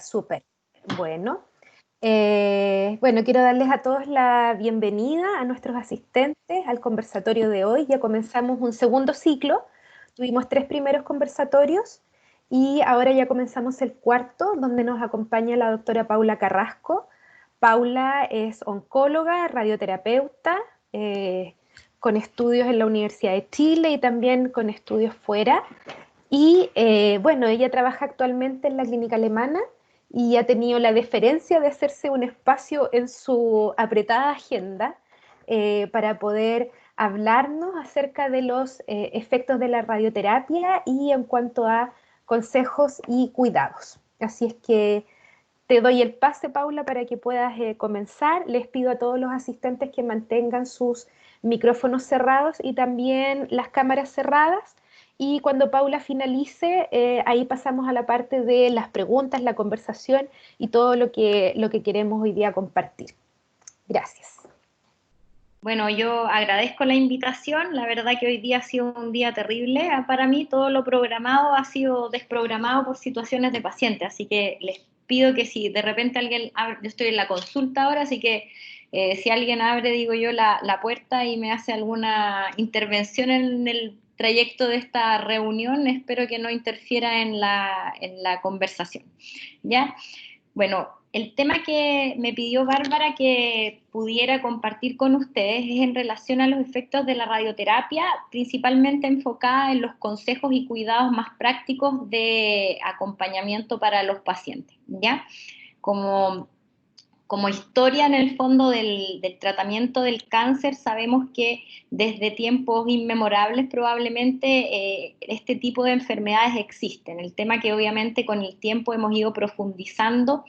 Súper. Bueno. Bueno, quiero darles a todos la bienvenida a nuestros asistentes al conversatorio de hoy. Ya comenzamos un segundo ciclo. Tuvimos 3 primeros conversatorios y ahora ya comenzamos el cuarto, donde nos acompaña la doctora Paula Carrasco. Paula es oncóloga, radioterapeuta, con estudios en la Universidad de Chile y también con estudios fuera. Y bueno, ella trabaja actualmente en la clínica alemana y ha tenido la deferencia de hacerse un espacio en su apretada agenda para poder hablarnos acerca de los efectos de la radioterapia y en cuanto a consejos y cuidados. Así es que te doy el pase, Paula, para que puedas comenzar. Les pido a todos los asistentes que mantengan sus micrófonos cerrados y también las cámaras cerradas. Y cuando Paula finalice, ahí pasamos a la parte de las preguntas, la conversación y todo lo que queremos hoy día compartir. Gracias. Bueno, yo agradezco la invitación. La verdad que hoy día ha sido un día terrible. Para mí todo lo programado ha sido desprogramado por situaciones de paciente, así que les pido que si de repente alguien abre, yo estoy en la consulta ahora, así que si alguien abre, digo yo, la puerta y me hace alguna intervención en el trayecto de esta reunión, espero que no interfiera en la conversación, ¿ya? Bueno, el tema que me pidió Bárbara que pudiera compartir con ustedes es en relación a los efectos de la radioterapia, principalmente enfocada en los consejos y cuidados más prácticos de acompañamiento para los pacientes, ¿ya? Como historia en el fondo del tratamiento del cáncer, sabemos que desde tiempos inmemorables probablemente este tipo de enfermedades existen. El tema que obviamente con el tiempo hemos ido profundizando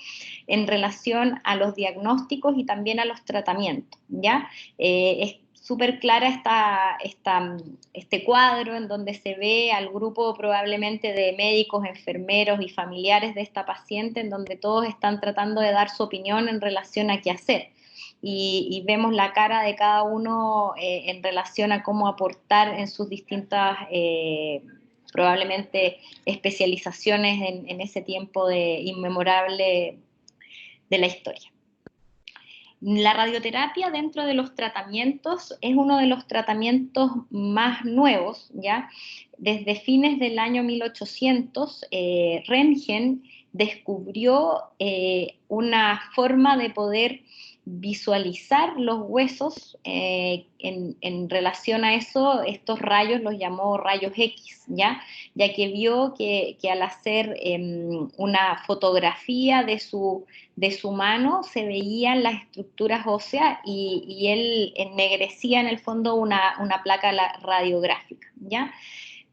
en relación a los diagnósticos y también a los tratamientos, ¿ya? Es súper clara este cuadro en donde se ve al grupo probablemente de médicos, enfermeros y familiares de esta paciente, en donde todos están tratando de dar su opinión en relación a qué hacer. Y vemos la cara de cada uno en relación a cómo aportar en sus distintas probablemente especializaciones en ese tiempo de inmemorable de la historia. La radioterapia dentro de los tratamientos es uno de los tratamientos más nuevos, ¿ya? Desde fines del año 1800, Röntgen descubrió una forma de poder visualizar los huesos en relación a eso, estos rayos los llamó rayos X, ya que vio que al hacer una fotografía de su mano se veían las estructuras óseas y él ennegrecía en el fondo una placa radiográfica, ¿ya?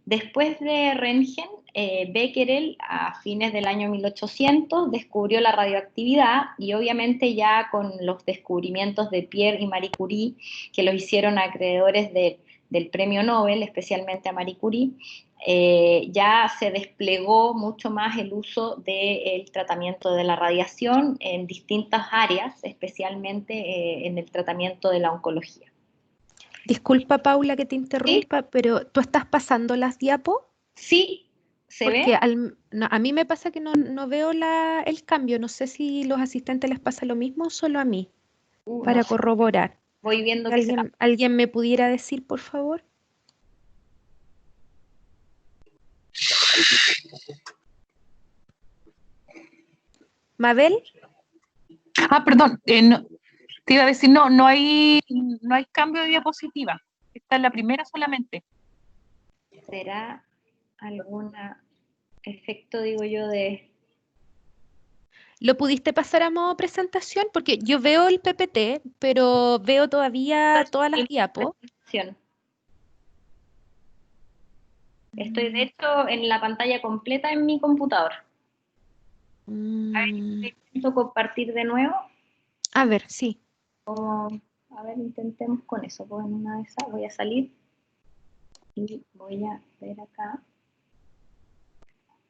Después de Röntgen, Becquerel, a fines del año 1800, descubrió la radioactividad y obviamente ya con los descubrimientos de Pierre y Marie Curie, que los hicieron acreedores del premio Nobel, especialmente a Marie Curie, ya se desplegó mucho más el uso del tratamiento de la radiación en distintas áreas, especialmente en el tratamiento de la oncología. Disculpa, Paula, que te ¿Sí? interrumpa, pero ¿tú estás pasando las diapos? Sí, ¿se ve? Porque a mí me pasa que no veo el cambio. No sé si los asistentes les pasa lo mismo o solo a mí, No para sé, corroborar. voy viendo que se... ¿Alguien me pudiera decir, por favor? ¿Mabel? Perdón, te iba a decir, no hay cambio de diapositiva. Esta es la primera solamente. ¿Será algún efecto, digo yo, de... ¿Lo pudiste pasar a modo presentación? Porque yo veo el PPT, pero veo todavía todas las diapos. Estoy, de hecho, en la pantalla completa en mi computador. A ver, intento compartir de nuevo. A ver, sí. A ver, intentemos con eso. Pues en una de esas voy a salir y voy a ver acá.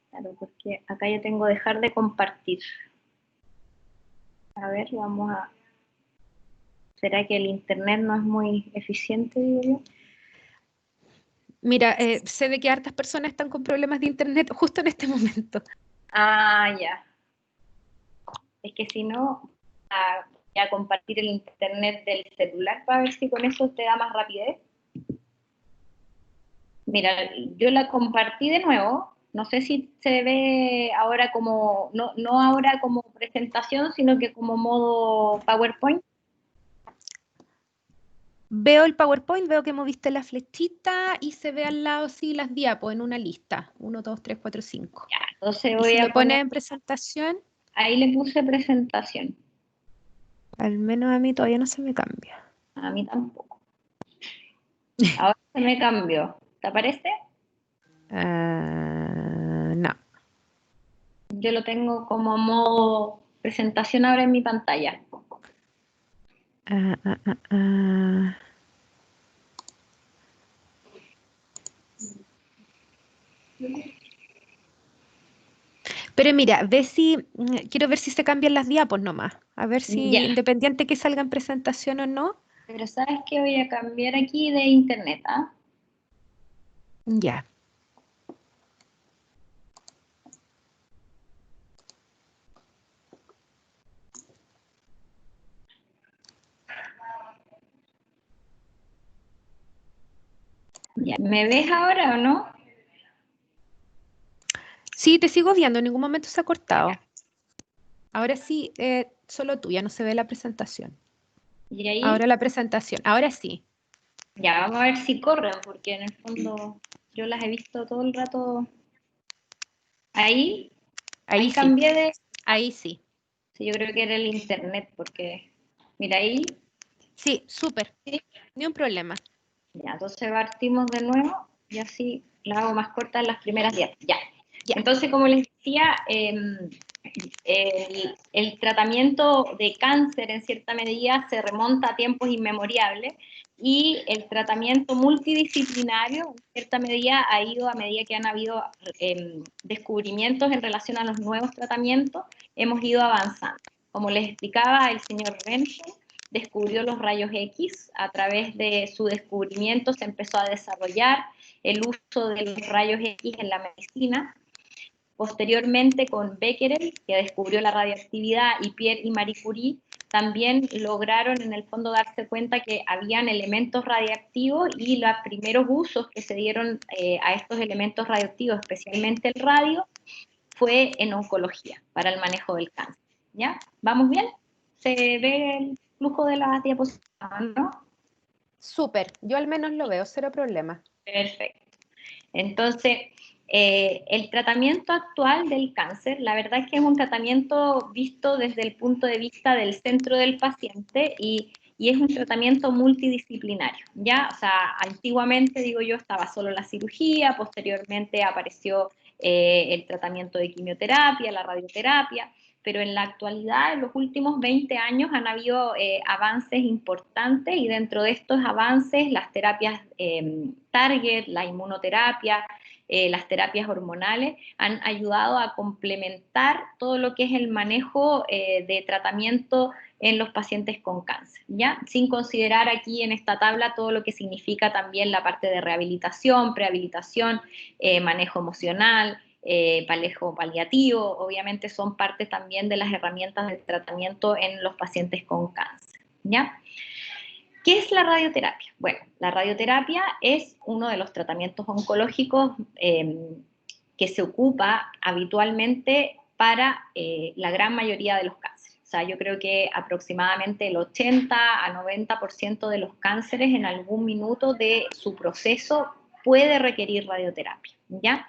Claro, porque acá yo tengo dejar de compartir. A ver, vamos a... ¿Será que el internet no es muy eficiente, digo yo? Mira, sé de que hartas personas están con problemas de internet justo en este momento. Ah, ya. Es que si no, voy a compartir el internet del celular para ver si con eso te da más rapidez. Mira, yo la compartí de nuevo. No sé si se ve ahora como, no ahora como presentación, sino que como modo PowerPoint. Veo el PowerPoint, veo que moviste la flechita y se ve al lado, sí, las diapos en una lista. 1, 2, 3, 4, 5. Ya, entonces Y voy si a le pones poner, en presentación, ahí le puse presentación. al menos a mí todavía no se me cambia. A mí tampoco. Ahora se me cambió. ¿Te aparece? No. Yo lo tengo como modo presentación ahora en mi pantalla. Ah, ah, ah, ah. Pero mira, quiero ver si se cambian las diapos nomás. A ver si, Ya, independiente que salga en presentación o no. pero ¿sabes qué? Voy a cambiar aquí de internet, ¿ah? Ya. Ya, ¿me ves ahora o no? Sí, te sigo viendo, en ningún momento se ha cortado. Ahora sí, solo tú, ya no se ve la presentación. Y ahí, Ahora la presentación, ahora sí. ya, vamos a ver si corren, porque en el fondo yo las he visto todo el rato. Ahí, Ahí ahí sí, cambié de, ahí sí. sí, yo creo que era el internet, porque, mira ahí, Sí, súper, sí. ni un problema. Ya, entonces partimos de nuevo y así la hago más corta en las primeras 10. Ya. Ya. Entonces, como les decía, el tratamiento de cáncer en cierta medida se remonta a tiempos inmemoriales y el tratamiento multidisciplinario en cierta medida ha ido a medida que han habido descubrimientos en relación a los nuevos tratamientos, hemos ido avanzando. Como les explicaba el señor Röntgen, descubrió los rayos X, a través de su descubrimiento se empezó a desarrollar el uso de los rayos X en la medicina. Posteriormente con Becquerel, que descubrió la radioactividad, y Pierre y Marie Curie, también lograron en el fondo darse cuenta que habían elementos radiactivos y los primeros usos que se dieron a estos elementos radioactivos, especialmente el radio, fue en oncología, para el manejo del cáncer. ¿Ya? ¿Vamos bien? ¿Se ve el flujo de las diapositivas, no? Súper, yo al menos lo veo, cero problema. Perfecto. Entonces, el tratamiento actual del cáncer, la verdad es que es un tratamiento visto desde el punto de vista del centro del paciente y es un tratamiento multidisciplinario, ¿ya? O sea, antiguamente, digo yo, estaba solo la cirugía, posteriormente apareció el tratamiento de quimioterapia, la radioterapia, pero en la actualidad, en los últimos 20 años, han habido avances importantes y dentro de estos avances, las terapias target, la inmunoterapia, las terapias hormonales, han ayudado a complementar todo lo que es el manejo de tratamiento en los pacientes con cáncer, ¿ya? Sin considerar aquí en esta tabla todo lo que significa también la parte de rehabilitación, prehabilitación, manejo emocional, manejo paliativo, obviamente son parte también de las herramientas de tratamiento en los pacientes con cáncer, ¿ya? ¿Qué es la radioterapia? Bueno, la radioterapia es uno de los tratamientos oncológicos que se ocupa habitualmente para la gran mayoría de los cánceres. O sea, yo creo que aproximadamente el 80 a 90% de los cánceres en algún minuto de su proceso puede requerir radioterapia, ¿ya?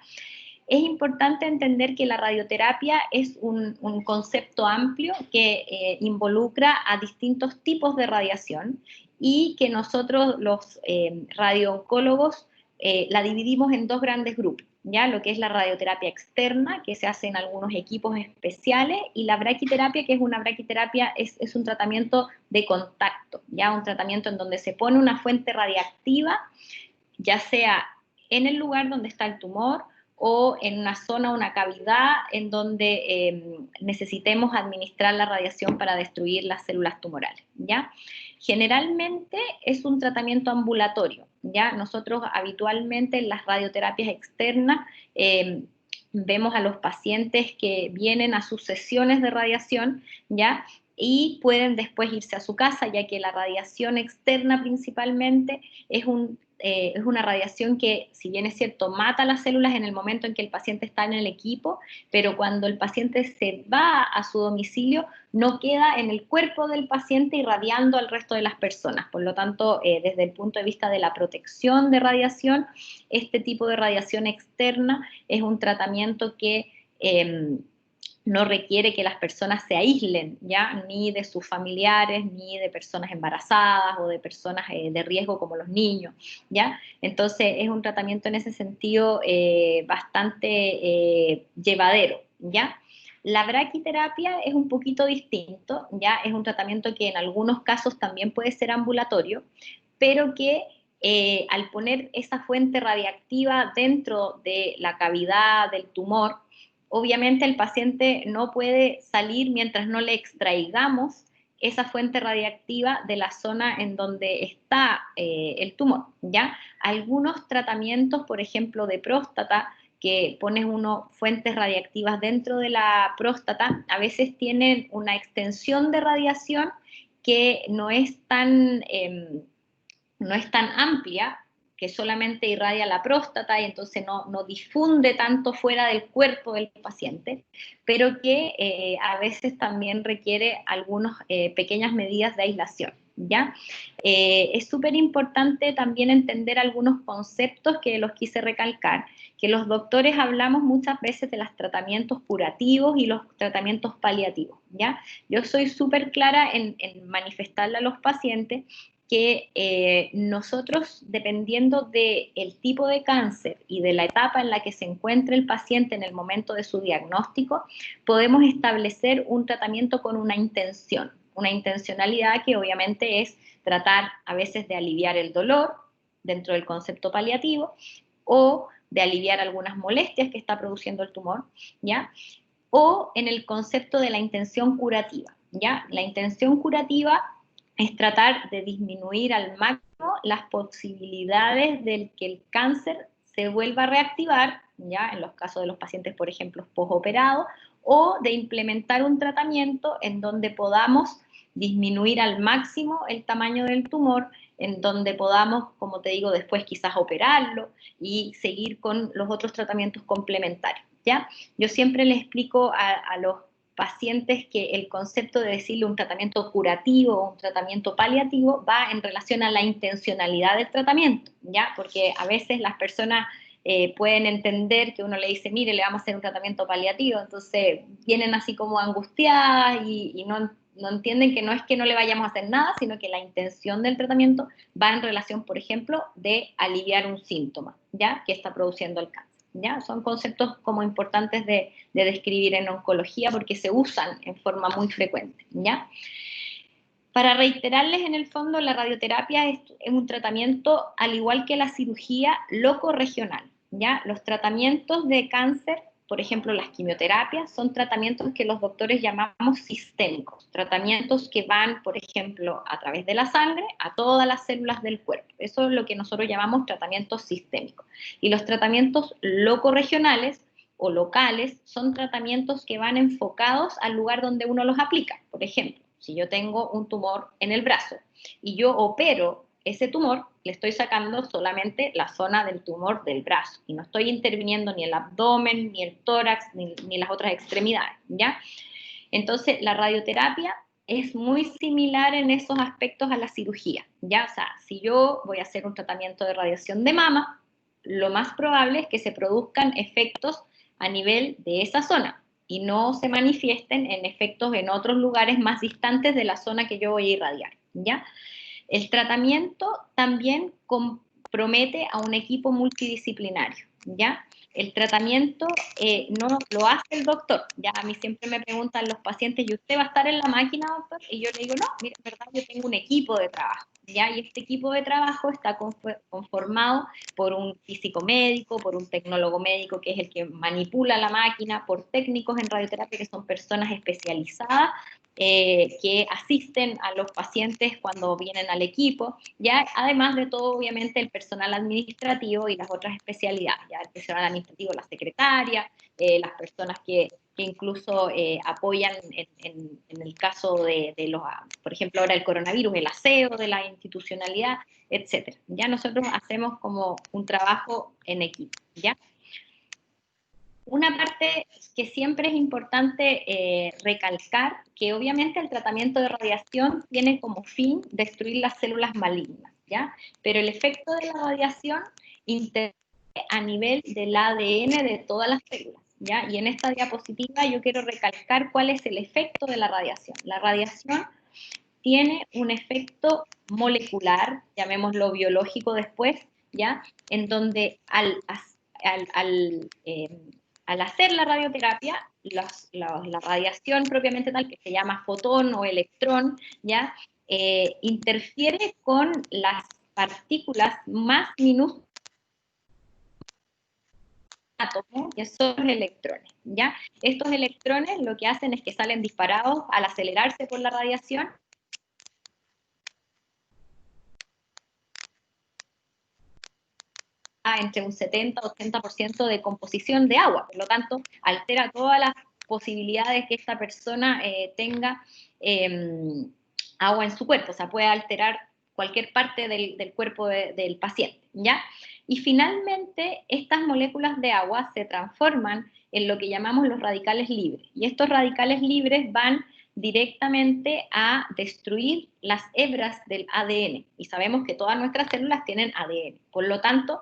Es importante entender que la radioterapia es un concepto amplio que involucra a distintos tipos de radiación y que nosotros los radiooncólogos la dividimos en dos grandes grupos, ¿ya? Lo que es la radioterapia externa, que se hace en algunos equipos especiales, y la braquiterapia, que es una braquiterapia, es un tratamiento de contacto, ¿ya? Un tratamiento en donde se pone una fuente radiactiva, ya sea en el lugar donde está el tumor o en una zona, una cavidad en donde necesitemos administrar la radiación para destruir las células tumorales, ¿ya? Generalmente es un tratamiento ambulatorio, ¿ya? Nosotros habitualmente en las radioterapias externas vemos a los pacientes que vienen a sus sesiones de radiación, ¿ya? Y pueden después irse a su casa, ya que la radiación externa principalmente es una radiación que, si bien es cierto, mata las células en el momento en que el paciente está en el equipo, pero cuando el paciente se va a su domicilio, no queda en el cuerpo del paciente irradiando al resto de las personas. Por lo tanto, desde el punto de vista de la protección de radiación, este tipo de radiación externa es un tratamiento que no requiere que las personas se aíslen, ¿ya? Ni de sus familiares, ni de personas embarazadas o de personas de riesgo como los niños, ¿ya? Entonces es un tratamiento en ese sentido bastante llevadero, ¿ya? La braquiterapia es un poquito distinto, ¿ya? Es un tratamiento que en algunos casos también puede ser ambulatorio, pero que al poner esa fuente radiactiva dentro de la cavidad del tumor, obviamente el paciente no puede salir mientras no le extraigamos esa fuente radiactiva de la zona en donde está el tumor, ¿ya? Algunos tratamientos, por ejemplo, de próstata, que pones fuentes radiactivas dentro de la próstata, a veces tienen una extensión de radiación que no es tan amplia, que solamente irradia la próstata y entonces no difunde tanto fuera del cuerpo del paciente, pero que a veces también requiere algunas pequeñas medidas de aislación, ¿ya? Es súper importante también entender algunos conceptos que los quise recalcar, que los doctores hablamos muchas veces de los tratamientos curativos y los tratamientos paliativos, ¿ya? Yo soy súper clara en manifestarle a los pacientes que nosotros, dependiendo del tipo de cáncer y de la etapa en la que se encuentre el paciente en el momento de su diagnóstico, podemos establecer un tratamiento con una intencionalidad que obviamente es tratar a veces de aliviar el dolor dentro del concepto paliativo o de aliviar algunas molestias que está produciendo el tumor, ¿ya? O en el concepto de la intención curativa, ¿ya? La intención curativa es tratar de disminuir al máximo las posibilidades de que el cáncer se vuelva a reactivar, ya en los casos de los pacientes, por ejemplo, posoperados, o de implementar un tratamiento en donde podamos disminuir al máximo el tamaño del tumor, en donde podamos, como te digo, después quizás operarlo y seguir con los otros tratamientos complementarios, ¿ya? Yo siempre le explico a los pacientes que el concepto de decirle un tratamiento curativo o un tratamiento paliativo va en relación a la intencionalidad del tratamiento, ¿ya? Porque a veces las personas pueden entender que uno le dice, mire, le vamos a hacer un tratamiento paliativo, entonces vienen así como angustiadas y no entienden que no es que no le vayamos a hacer nada, sino que la intención del tratamiento va en relación, por ejemplo, de aliviar un síntoma, ¿ya? Que está produciendo el cáncer. ¿Ya? Son conceptos como importantes de describir en oncología porque se usan en forma muy frecuente, ¿ya? Para reiterarles, en el fondo, la radioterapia es un tratamiento, al igual que la cirugía, locorregional, ¿ya? Los tratamientos de cáncer, por ejemplo, las quimioterapias, son tratamientos que los doctores llamamos sistémicos, tratamientos que van, por ejemplo, a través de la sangre a todas las células del cuerpo. Eso es lo que nosotros llamamos tratamientos sistémicos. Y los tratamientos locorregionales o locales son tratamientos que van enfocados al lugar donde uno los aplica. Por ejemplo, si yo tengo un tumor en el brazo y yo opero ese tumor, le estoy sacando solamente la zona del tumor del brazo y no estoy interviniendo ni el abdomen, ni el tórax, ni las otras extremidades, ¿ya? Entonces, la radioterapia es muy similar en esos aspectos a la cirugía, ¿ya? O sea, si yo voy a hacer un tratamiento de radiación de mama, lo más probable es que se produzcan efectos a nivel de esa zona y no se manifiesten en efectos en otros lugares más distantes de la zona que yo voy a irradiar, ¿ya? El tratamiento también compromete a un equipo multidisciplinario, ¿ya? El tratamiento no lo hace el doctor. Ya a mí siempre me preguntan los pacientes, ¿y usted va a estar en la máquina, doctor? Y yo le digo, no, mira, en verdad yo tengo un equipo de trabajo, ¿ya? Y este equipo de trabajo está conformado por un físico médico, por un tecnólogo médico que es el que manipula la máquina, por técnicos en radioterapia que son personas especializadas que asisten a los pacientes cuando vienen al equipo, ya además de todo, obviamente, el personal administrativo y las otras especialidades, ya el personal administrativo, la secretaria, las personas que incluso apoyan en el caso de los, por ejemplo, ahora el coronavirus, el aseo de la institucionalidad, etcétera. Ya nosotros hacemos como un trabajo en equipo, ¿ya? Una parte que siempre es importante recalcar, que obviamente el tratamiento de radiación tiene como fin destruir las células malignas, ¿ya? Pero el efecto de la radiación interfiere a nivel del ADN de todas las células, ¿ya? Y en esta diapositiva yo quiero recalcar cuál es el efecto de la radiación. La radiación tiene un efecto molecular, llamémoslo biológico después, ¿ya? En donde al hacer la radioterapia, la radiación propiamente tal, que se llama fotón o electrón, ¿ya? Interfiere con las partículas más minúsculas átomos, que son los electrones, ¿ya? Estos electrones lo que hacen es que salen disparados al acelerarse por la radiación, entre un 70-80% de composición de agua, por lo tanto, altera todas las posibilidades que esta persona tenga agua en su cuerpo, o sea, puede alterar cualquier parte del cuerpo del paciente, ¿ya? Y finalmente, estas moléculas de agua se transforman en lo que llamamos los radicales libres, y estos radicales libres van directamente a destruir las hebras del ADN, y sabemos que todas nuestras células tienen ADN, por lo tanto,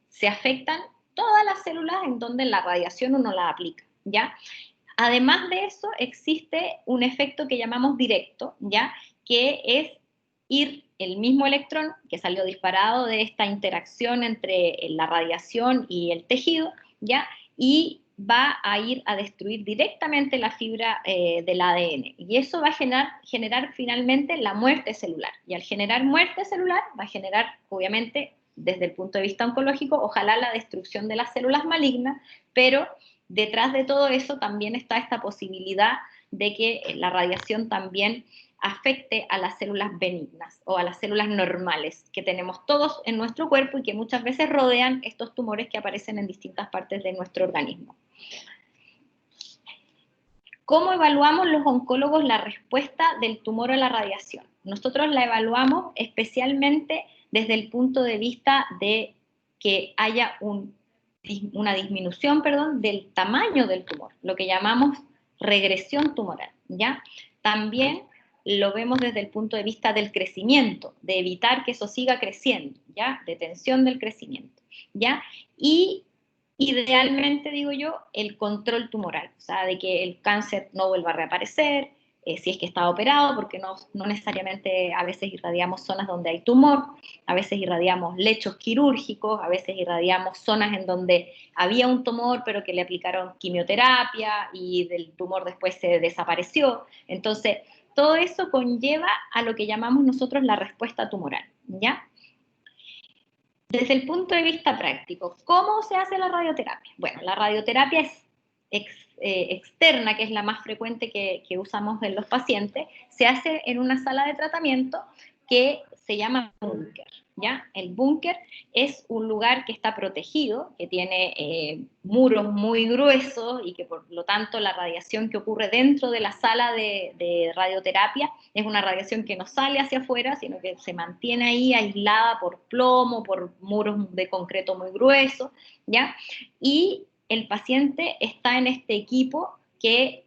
se afectan todas las células en donde la radiación uno la aplica, ¿ya? Además de eso, existe un efecto que llamamos directo, ¿ya? Que es ir el mismo electrón que salió disparado de esta interacción entre la radiación y el tejido, ¿ya? Y va a ir a destruir directamente la fibra del ADN. Y eso va a generar finalmente la muerte celular. Y al generar muerte celular, va a generar, obviamente, desde el punto de vista oncológico, ojalá la destrucción de las células malignas, pero detrás de todo eso también está esta posibilidad de que la radiación también afecte a las células benignas o a las células normales que tenemos todos en nuestro cuerpo y que muchas veces rodean estos tumores que aparecen en distintas partes de nuestro organismo. ¿Cómo evaluamos los oncólogos la respuesta del tumor a la radiación? Nosotros la evaluamos especialmente desde el punto de vista de que haya una disminución, del tamaño del tumor, lo que llamamos regresión tumoral, ¿ya? También lo vemos desde el punto de vista del crecimiento, de evitar que eso siga creciendo, ¿ya? Detención del crecimiento, ¿ya? Y idealmente, digo yo, el control tumoral, o sea, de que el cáncer no vuelva a reaparecer, si es que está operado, porque no necesariamente a veces irradiamos zonas donde hay tumor, a veces irradiamos lechos quirúrgicos, a veces irradiamos zonas en donde había un tumor pero que le aplicaron quimioterapia y del tumor después se desapareció. Entonces, todo eso conlleva a lo que llamamos nosotros la respuesta tumoral, ¿ya? Desde el punto de vista práctico, ¿cómo se hace la radioterapia? Bueno, la radioterapia es externa, que es la más frecuente que usamos en los pacientes, se hace en una sala de tratamiento que se llama búnker, ¿ya? El búnker es un lugar que está protegido, que tiene muros muy gruesos y que por lo tanto la radiación que ocurre dentro de la sala de radioterapia es una radiación que no sale hacia afuera, sino que se mantiene ahí aislada por plomo, por muros de concreto muy gruesos, ¿ya? Y el paciente está en este equipo que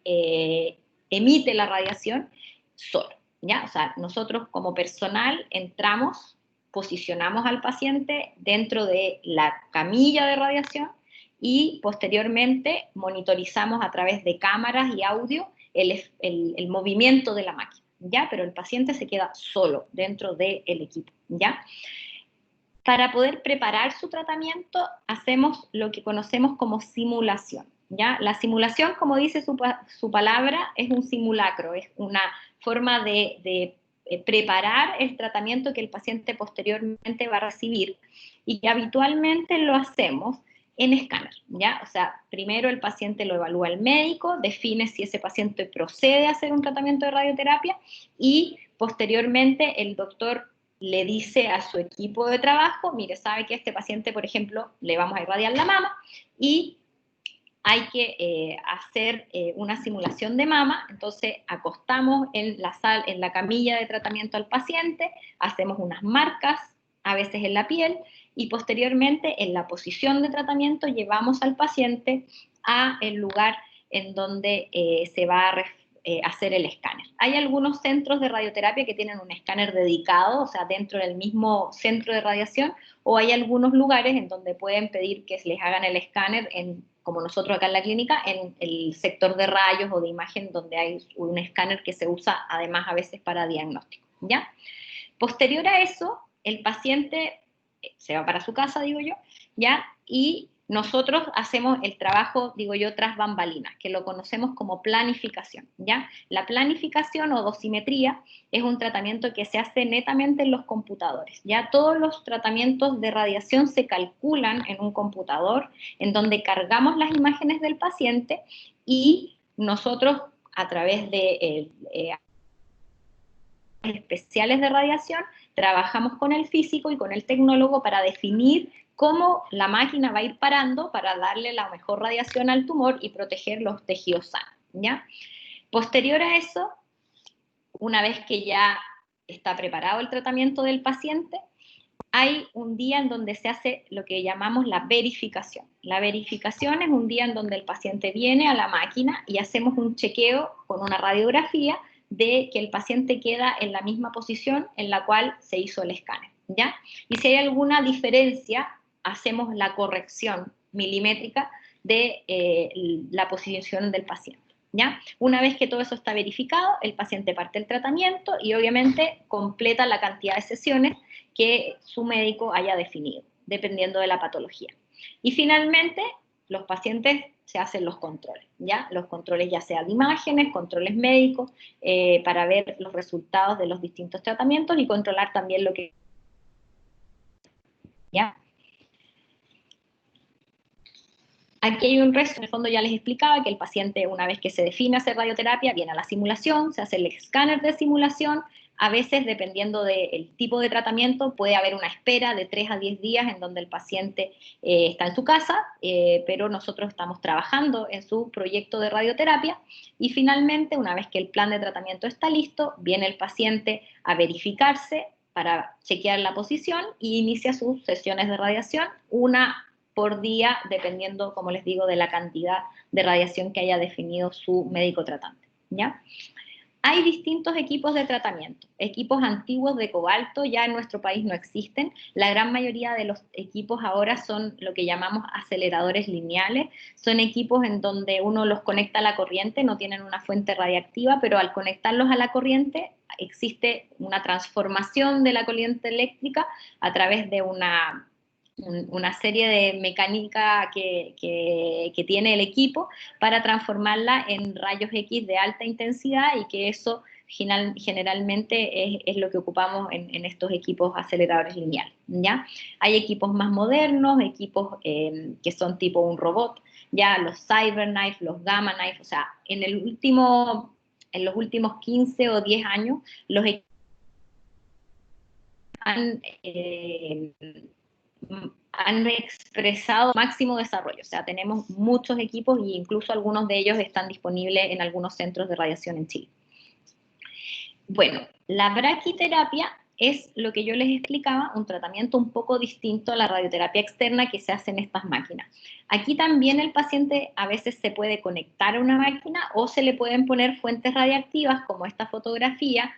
emite la radiación solo, ¿ya? O sea, nosotros como personal entramos, posicionamos al paciente dentro de la camilla de radiación y posteriormente monitorizamos a través de cámaras y audio el movimiento de la máquina, ¿ya? Pero el paciente se queda solo dentro del equipo, ¿ya? Para poder preparar su tratamiento, hacemos lo que conocemos como simulación, ¿ya? La simulación, como dice su palabra, es un simulacro, es una forma de preparar el tratamiento que el paciente posteriormente va a recibir y que habitualmente lo hacemos en escáner, ¿ya? O sea, primero el paciente lo evalúa el médico, define si ese paciente procede a hacer un tratamiento de radioterapia y posteriormente el doctor le dice a su equipo de trabajo, mire, sabe que a este paciente, por ejemplo, le vamos a irradiar la mama y hay que hacer una simulación de mama. Entonces acostamos en la camilla de tratamiento al paciente, hacemos unas marcas, a veces en la piel, y posteriormente en la posición de tratamiento llevamos al paciente a el lugar en donde se va a hacer el escáner. Hay algunos centros de radioterapia que tienen un escáner dedicado, o sea, dentro del mismo centro de radiación, o hay algunos lugares en donde pueden pedir que les hagan el escáner, como nosotros acá en la clínica, en el sector de rayos o de imagen, donde hay un escáner que se usa además a veces para diagnóstico, ¿ya? Posterior a eso, el paciente se va para su casa, digo yo, ¿ya? Y nosotros hacemos el trabajo, digo yo, tras bambalinas, que lo conocemos como planificación, ¿ya? La planificación o dosimetría es un tratamiento que se hace netamente en los computadores, ¿ya? Todos los tratamientos de radiación se calculan en un computador, en donde cargamos las imágenes del paciente y nosotros, a través de especiales de radiación, trabajamos con el físico y con el tecnólogo para definir cómo la máquina va a ir parando para darle la mejor radiación al tumor y proteger los tejidos sanos, ¿ya? Posterior a eso, una vez que ya está preparado el tratamiento del paciente, hay un día en donde se hace lo que llamamos la verificación. La verificación es un día en donde el paciente viene a la máquina y hacemos un chequeo con una radiografía de que el paciente queda en la misma posición en la cual se hizo el escáner, ¿ya? Y si hay alguna diferencia, hacemos la corrección milimétrica de la posición del paciente, ¿ya? Una vez que todo eso está verificado, el paciente parte el tratamiento y obviamente completa la cantidad de sesiones que su médico haya definido, dependiendo de la patología. Y finalmente, los pacientes se hacen los controles, ¿ya? Los controles ya sea de imágenes, controles médicos, para ver los resultados de los distintos tratamientos y controlar también lo que... ¿ya? Aquí hay un resto, en el fondo ya les explicaba que el paciente, una vez que se define hacer radioterapia, viene a la simulación, se hace el escáner de simulación. A veces, dependiendo del tipo de tratamiento, puede haber una espera de 3 a 10 días en donde el paciente está en su casa, pero nosotros estamos trabajando en su proyecto de radioterapia y finalmente, una vez que el plan de tratamiento está listo, viene el paciente a verificarse para chequear la posición y inicia sus sesiones de radiación, una por día, dependiendo, como les digo, de la cantidad de radiación que haya definido su médico tratante, ¿ya? Hay distintos equipos de tratamiento. Equipos antiguos de cobalto ya en nuestro país no existen. La gran mayoría de los equipos ahora son lo que llamamos aceleradores lineales. Son equipos en donde uno los conecta a la corriente, no tienen una fuente radiactiva, pero al conectarlos a la corriente existe una transformación de la corriente eléctrica a través de una serie de mecánica que tiene el equipo para transformarla en rayos X de alta intensidad y que eso generalmente es lo que ocupamos en estos equipos aceleradores lineales, ¿ya? Hay equipos más modernos, equipos que son tipo un robot, ya los CyberKnife, los Gamma Knife, o sea, en los últimos 15 o 10 años los equipos han expresado máximo desarrollo, o sea, tenemos muchos equipos e incluso algunos de ellos están disponibles en algunos centros de radiación en Chile. Bueno, la braquiterapia es lo que yo les explicaba, un tratamiento un poco distinto a la radioterapia externa que se hace en estas máquinas. Aquí también el paciente a veces se puede conectar a una máquina o se le pueden poner fuentes radiactivas como esta fotografía,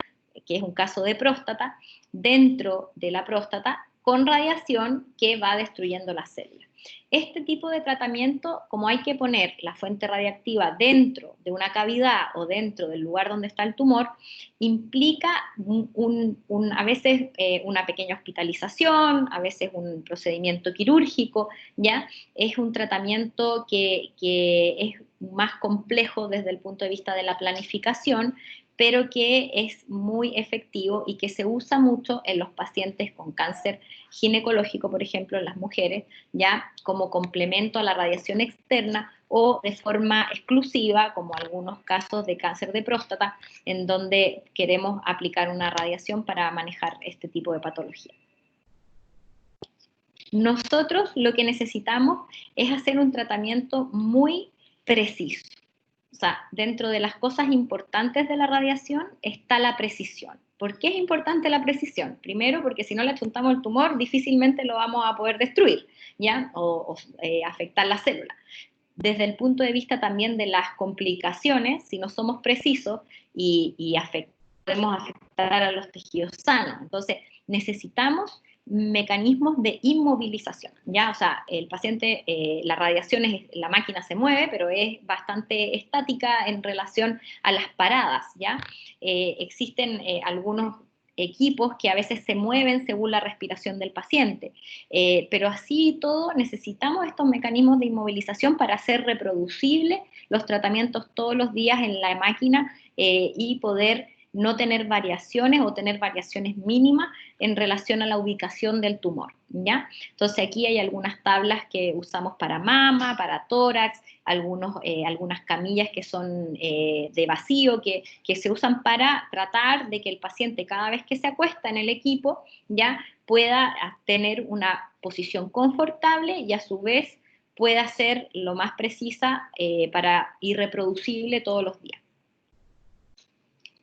que es un caso de próstata, dentro de la próstata con radiación que va destruyendo las células. Este tipo de tratamiento, como hay que poner la fuente radiactiva dentro de una cavidad o dentro del lugar donde está el tumor, implica a veces una pequeña hospitalización, a veces un procedimiento quirúrgico, ¿ya? Es un tratamiento que es más complejo desde el punto de vista de la planificación, pero que es muy efectivo y que se usa mucho en los pacientes con cáncer ginecológico, por ejemplo, en las mujeres, ya como complemento a la radiación externa o de forma exclusiva, como algunos casos de cáncer de próstata, en donde queremos aplicar una radiación para manejar este tipo de patología. Nosotros lo que necesitamos es hacer un tratamiento muy preciso. O sea, dentro de las cosas importantes de la radiación está la precisión. ¿Por qué es importante la precisión? Primero, porque si no le apuntamos el tumor, difícilmente lo vamos a poder destruir, ¿ya? O afectar la célula. Desde el punto de vista también de las complicaciones, si no somos precisos y podemos afectar a los tejidos sanos. Entonces, necesitamos mecanismos de inmovilización, ¿ya? O sea, el paciente, la radiación, la máquina se mueve, pero es bastante estática en relación a las paradas, ¿ya? Existen algunos equipos que a veces se mueven según la respiración del paciente, pero así y todo necesitamos estos mecanismos de inmovilización para hacer reproducibles los tratamientos todos los días en la máquina y poder no tener variaciones o tener variaciones mínimas en relación a la ubicación del tumor, ¿ya? Entonces aquí hay algunas tablas que usamos para mama, para tórax, algunas camillas que son de vacío, que se usan para tratar de que el paciente cada vez que se acuesta en el equipo ya pueda tener una posición confortable y a su vez pueda ser lo más precisa y reproducible todos los días.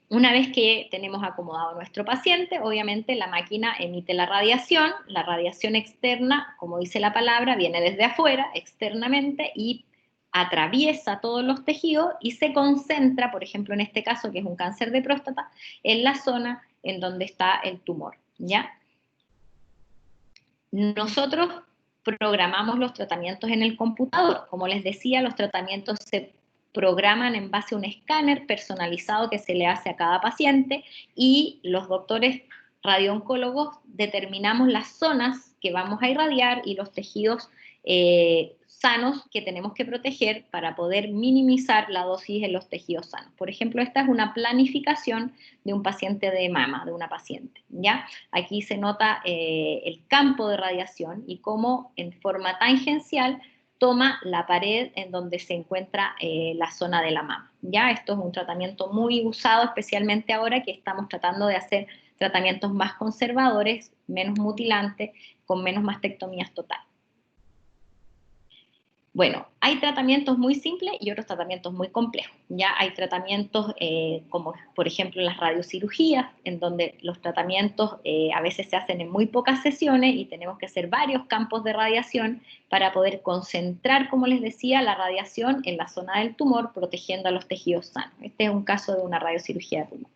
Una vez que tenemos acomodado a nuestro paciente, obviamente la máquina emite la radiación externa, como dice la palabra, viene desde afuera, externamente, y atraviesa todos los tejidos y se concentra, por ejemplo en este caso que es un cáncer de próstata, en la zona en donde está el tumor, ¿ya? Nosotros programamos los tratamientos en el computador. Como les decía, los tratamientos se programan en base a un escáner personalizado que se le hace a cada paciente y los doctores radiooncólogos determinamos las zonas que vamos a irradiar y los tejidos sanos que tenemos que proteger para poder minimizar la dosis en los tejidos sanos. Por ejemplo, esta es una planificación de un paciente de mama, de una paciente, ¿ya? Aquí se nota el campo de radiación y cómo en forma tangencial toma la pared en donde se encuentra la zona de la mama, ¿ya? Esto es un tratamiento muy usado, especialmente ahora que estamos tratando de hacer tratamientos más conservadores, menos mutilantes, con menos mastectomías totales. Bueno, hay tratamientos muy simples y otros tratamientos muy complejos. Ya hay tratamientos como, por ejemplo, las radiocirugías, en donde los tratamientos a veces se hacen en muy pocas sesiones y tenemos que hacer varios campos de radiación para poder concentrar, como les decía, la radiación en la zona del tumor, protegiendo a los tejidos sanos. Este es un caso de una radiocirugía de tumor.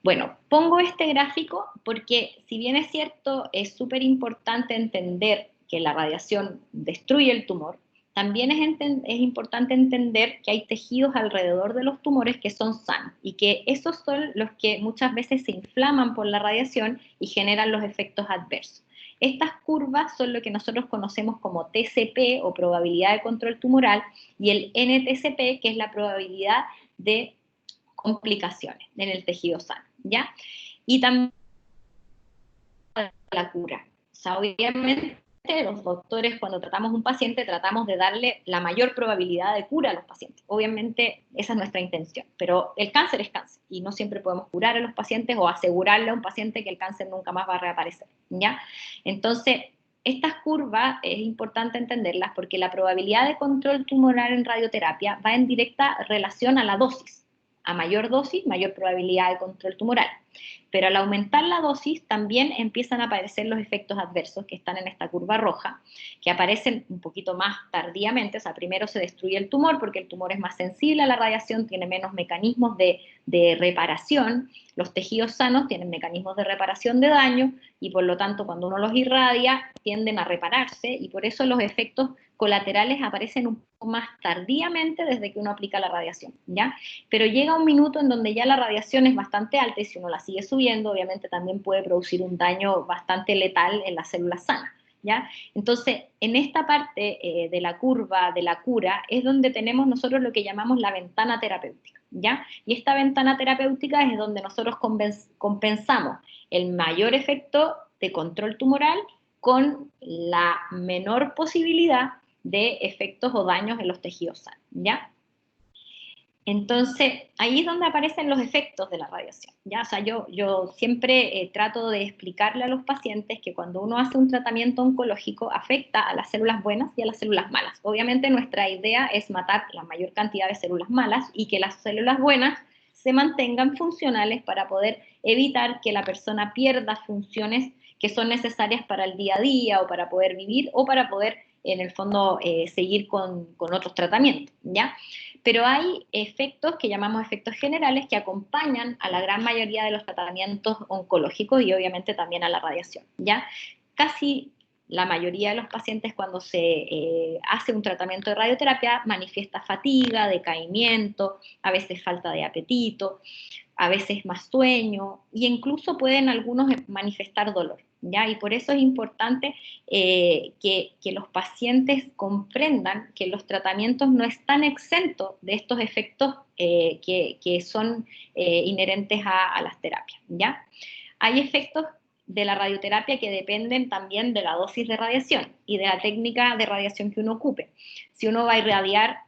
Bueno, pongo este gráfico porque, si bien es cierto, es súper importante entender que la radiación destruye el tumor, también es importante entender que hay tejidos alrededor de los tumores que son sanos y que esos son los que muchas veces se inflaman por la radiación y generan los efectos adversos. Estas curvas son lo que nosotros conocemos como TCP o probabilidad de control tumoral y el NTCP, que es la probabilidad de complicaciones en el tejido sano, ¿ya? Y también la cura. O sea, obviamente los doctores, cuando tratamos a un paciente, tratamos de darle la mayor probabilidad de cura a los pacientes. Obviamente esa es nuestra intención, pero el cáncer es cáncer y no siempre podemos curar a los pacientes o asegurarle a un paciente que el cáncer nunca más va a reaparecer, ¿ya? Entonces, estas curvas es importante entenderlas porque la probabilidad de control tumoral en radioterapia va en directa relación a la dosis. A mayor dosis, mayor probabilidad de control tumoral. Pero al aumentar la dosis también empiezan a aparecer los efectos adversos que están en esta curva roja, que aparecen un poquito más tardíamente. O sea, primero se destruye el tumor porque el tumor es más sensible a la radiación, tiene menos mecanismos de reparación. Los tejidos sanos tienen mecanismos de reparación de daño y por lo tanto cuando uno los irradia tienden a repararse y por eso los efectos colaterales aparecen un poco más tardíamente desde que uno aplica la radiación, ¿ya? Pero llega un minuto en donde ya la radiación es bastante alta y si uno la sigue subiendo, obviamente también puede producir un daño bastante letal en las células sanas, ¿ya? Entonces, en esta parte de la curva de la cura es donde tenemos nosotros lo que llamamos la ventana terapéutica, ¿ya? Y esta ventana terapéutica es donde nosotros compensamos el mayor efecto de control tumoral con la menor posibilidad de efectos o daños en los tejidos sanos, ¿ya? Entonces, ahí es donde aparecen los efectos de la radiación, ¿ya? O sea, yo siempre trato de explicarle a los pacientes que cuando uno hace un tratamiento oncológico afecta a las células buenas y a las células malas. Obviamente nuestra idea es matar la mayor cantidad de células malas y que las células buenas se mantengan funcionales para poder evitar que la persona pierda funciones que son necesarias para el día a día o para poder vivir o para poder, en el fondo, seguir con otros tratamientos, ¿ya? Pero hay efectos que llamamos efectos generales que acompañan a la gran mayoría de los tratamientos oncológicos y obviamente también a la radiación, ¿ya? Casi la mayoría de los pacientes cuando se hace un tratamiento de radioterapia manifiesta fatiga, decaimiento, a veces falta de apetito, a veces más sueño, e incluso pueden algunos manifestar dolor, ¿ya? Y por eso es importante que los pacientes comprendan que los tratamientos no están exentos de estos efectos que son inherentes a las terapias, ¿ya? Hay efectos de la radioterapia que dependen también de la dosis de radiación y de la técnica de radiación que uno ocupe. Si uno va a irradiar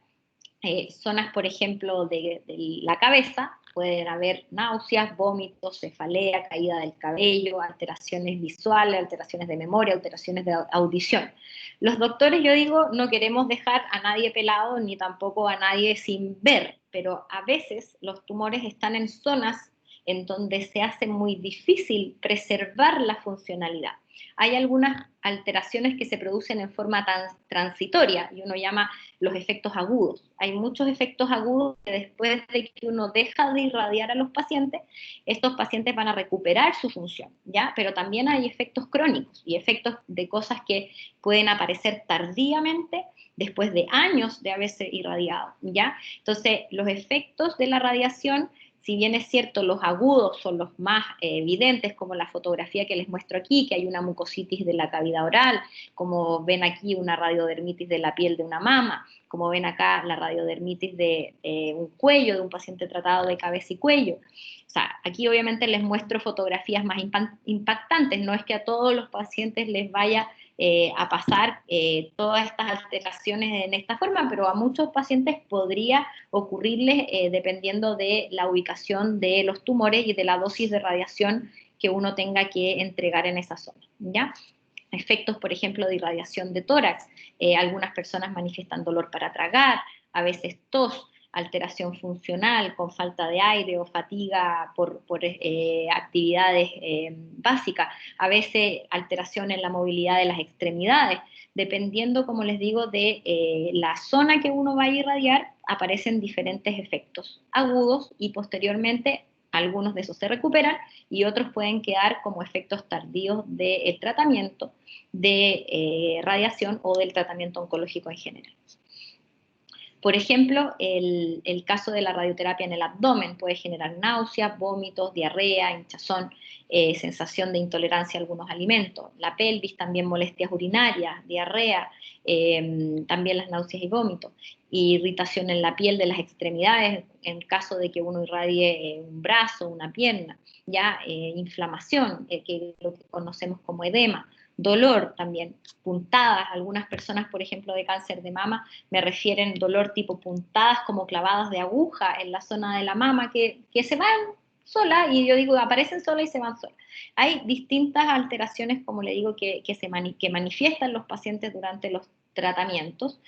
zonas, por ejemplo, de la cabeza, pueden haber náuseas, vómitos, cefalea, caída del cabello, alteraciones visuales, alteraciones de memoria, alteraciones de audición. Los doctores, yo digo, no queremos dejar a nadie pelado ni tampoco a nadie sin ver, pero a veces los tumores están en zonas en donde se hace muy difícil preservar la funcionalidad. Hay algunas alteraciones que se producen en forma transitoria y uno llama los efectos agudos. Hay muchos efectos agudos que después de que uno deja de irradiar a los pacientes, estos pacientes van a recuperar su función, ¿ya? Pero también hay efectos crónicos y efectos de cosas que pueden aparecer tardíamente después de años de haberse irradiado, ¿ya? Entonces, los efectos de la radiación, si bien es cierto, los agudos son los más evidentes, como la fotografía que les muestro aquí, que hay una mucositis de la cavidad oral, como ven aquí una radiodermitis de la piel de una mama, como ven acá la radiodermitis de un cuello, de un paciente tratado de cabeza y cuello. O sea, aquí obviamente les muestro fotografías más impactantes, no es que a todos los pacientes les vaya a pasar todas estas alteraciones en esta forma, pero a muchos pacientes podría ocurrirles dependiendo de la ubicación de los tumores y de la dosis de radiación que uno tenga que entregar en esa zona, ¿ya? Efectos, por ejemplo, de irradiación de tórax. Algunas personas manifiestan dolor para tragar, a veces tos, alteración funcional con falta de aire o fatiga por actividades básicas, a veces alteración en la movilidad de las extremidades. Dependiendo, como les digo, de la zona que uno va a irradiar, aparecen diferentes efectos agudos y posteriormente algunos de esos se recuperan y otros pueden quedar como efectos tardíos del tratamiento de radiación o del tratamiento oncológico en general. Por ejemplo, el caso de la radioterapia en el abdomen puede generar náuseas, vómitos, diarrea, hinchazón, sensación de intolerancia a algunos alimentos. La pelvis también molestias urinarias, diarrea, también las náuseas y vómitos. Irritación en la piel de las extremidades en caso de que uno irradie un brazo, una pierna. Ya inflamación, que es lo que conocemos como edema. Dolor también, puntadas, algunas personas, por ejemplo, de cáncer de mama, me refieren dolor tipo puntadas como clavadas de aguja en la zona de la mama que se van sola, y yo digo, aparecen sola y se van sola. Hay distintas alteraciones, como le digo, que manifiestan los pacientes durante los tratamientos.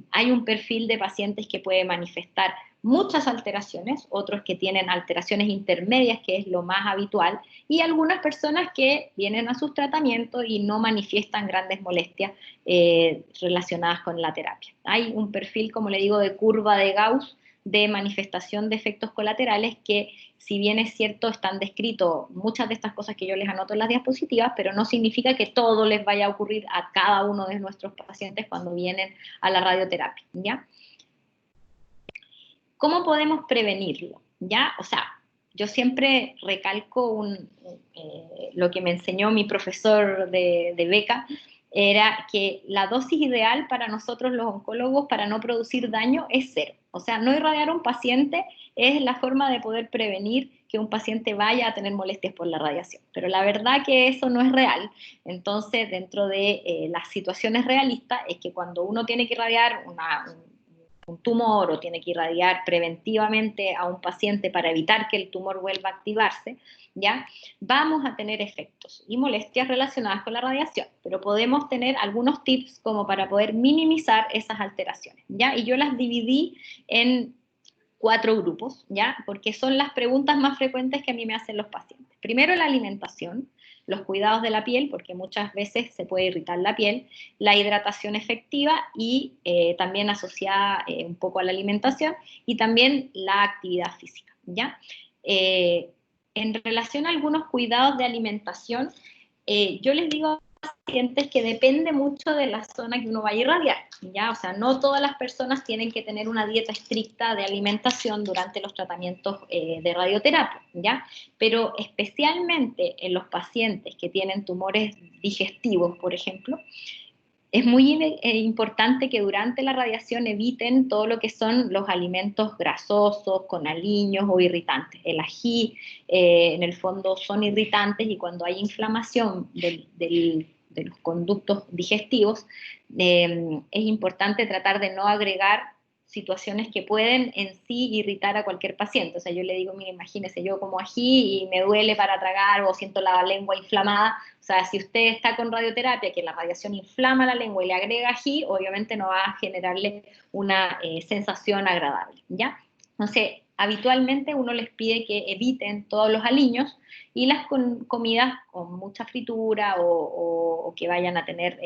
Hay un perfil de pacientes que puede manifestar muchas alteraciones, otros que tienen alteraciones intermedias, que es lo más habitual, y algunas personas que vienen a sus tratamientos y no manifiestan grandes molestias relacionadas con la terapia. Hay un perfil, como le digo, de curva de Gauss de manifestación de efectos colaterales que, si bien es cierto, están descritos muchas de estas cosas que yo les anoto en las diapositivas, pero no significa que todo les vaya a ocurrir a cada uno de nuestros pacientes cuando vienen a la radioterapia, ¿ya? ¿Cómo podemos prevenirlo? ¿Ya? O sea, yo siempre recalco lo que me enseñó mi profesor de beca, era que la dosis ideal para nosotros los oncólogos para no producir daño es 0. O sea, no irradiar a un paciente es la forma de poder prevenir que un paciente vaya a tener molestias por la radiación. Pero la verdad que eso no es real. Entonces, dentro de las situaciones realistas, es que cuando uno tiene que irradiar un tumor o tiene que irradiar preventivamente a un paciente para evitar que el tumor vuelva a activarse, ¿ya? Vamos a tener efectos y molestias relacionadas con la radiación, pero podemos tener algunos tips como para poder minimizar esas alteraciones, ¿ya? Y yo las dividí en 4 grupos, ¿ya? Porque son las preguntas más frecuentes que a mí me hacen los pacientes. Primero, la alimentación, los cuidados de la piel, porque muchas veces se puede irritar la piel, la hidratación efectiva y también asociada un poco a la alimentación, y también la actividad física, ¿ya? En relación a algunos cuidados de alimentación, yo les digo a los pacientes que depende mucho de la zona que uno vaya a irradiar, ¿ya? O sea, no todas las personas tienen que tener una dieta estricta de alimentación durante los tratamientos de radioterapia, ¿ya? Pero especialmente en los pacientes que tienen tumores digestivos, por ejemplo, es muy importante que durante la radiación eviten todo lo que son los alimentos grasosos, con aliños o irritantes. El ají, en el fondo, son irritantes y cuando hay inflamación de los conductos digestivos, es importante tratar de no agregar situaciones que pueden en sí irritar a cualquier paciente. O sea, yo le digo, mire, imagínese, yo como ají y me duele para tragar o siento la lengua inflamada. O sea, si usted está con radioterapia, que la radiación inflama la lengua y le agrega ají, obviamente no va a generarle una sensación agradable, ¿ya? Entonces, habitualmente uno les pide que eviten todos los aliños y las comidas con mucha fritura o que vayan a tener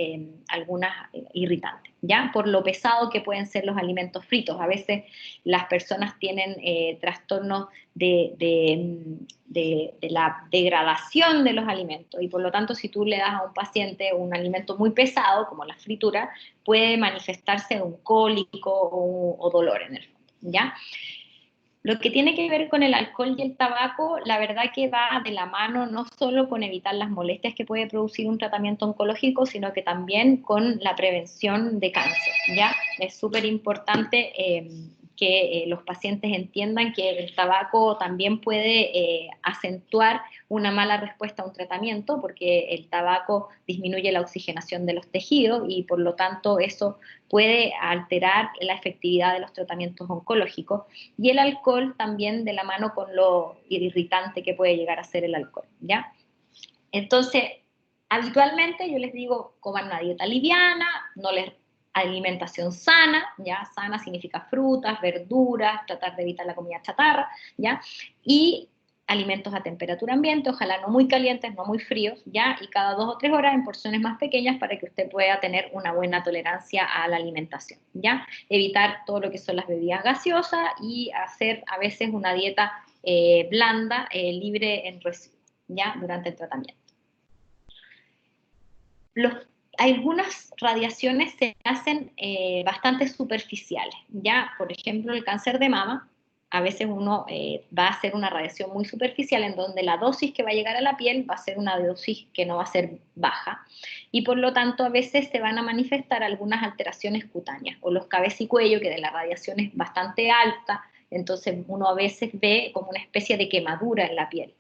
algunas irritantes, ¿ya? Por lo pesado que pueden ser los alimentos fritos. A veces las personas tienen trastornos de la degradación de los alimentos y por lo tanto si tú le das a un paciente un alimento muy pesado como la fritura puede manifestarse un cólico o dolor en el fondo, ¿ya? Lo que tiene que ver con el alcohol y el tabaco, la verdad que va de la mano no solo con evitar las molestias que puede producir un tratamiento oncológico, sino que también con la prevención de cáncer, ¿ya? Es súper importante que los pacientes entiendan que el tabaco también puede acentuar una mala respuesta a un tratamiento, porque el tabaco disminuye la oxigenación de los tejidos y por lo tanto eso puede alterar la efectividad de los tratamientos oncológicos, y el alcohol también de la mano con lo irritante que puede llegar a ser el alcohol, ¿ya? Entonces, habitualmente yo les digo, coman una dieta liviana, no les alimentación sana, ¿ya? Sana significa frutas, verduras, tratar de evitar la comida chatarra, ¿ya? Y alimentos a temperatura ambiente, ojalá no muy calientes, no muy fríos, ¿ya? Y cada 2 o 3 horas en porciones más pequeñas para que usted pueda tener una buena tolerancia a la alimentación, ¿ya? Evitar todo lo que son las bebidas gaseosas y hacer a veces una dieta blanda, libre en residuos, ¿ya? Durante el tratamiento. Algunas radiaciones se hacen bastante superficiales, ¿ya? Por ejemplo, el cáncer de mama, a veces uno va a hacer una radiación muy superficial en donde la dosis que va a llegar a la piel va a ser una dosis que no va a ser baja y por lo tanto a veces se van a manifestar algunas alteraciones cutáneas o los cabeza y cuello, que de la radiación es bastante alta, entonces uno a veces ve como una especie de quemadura en la piel,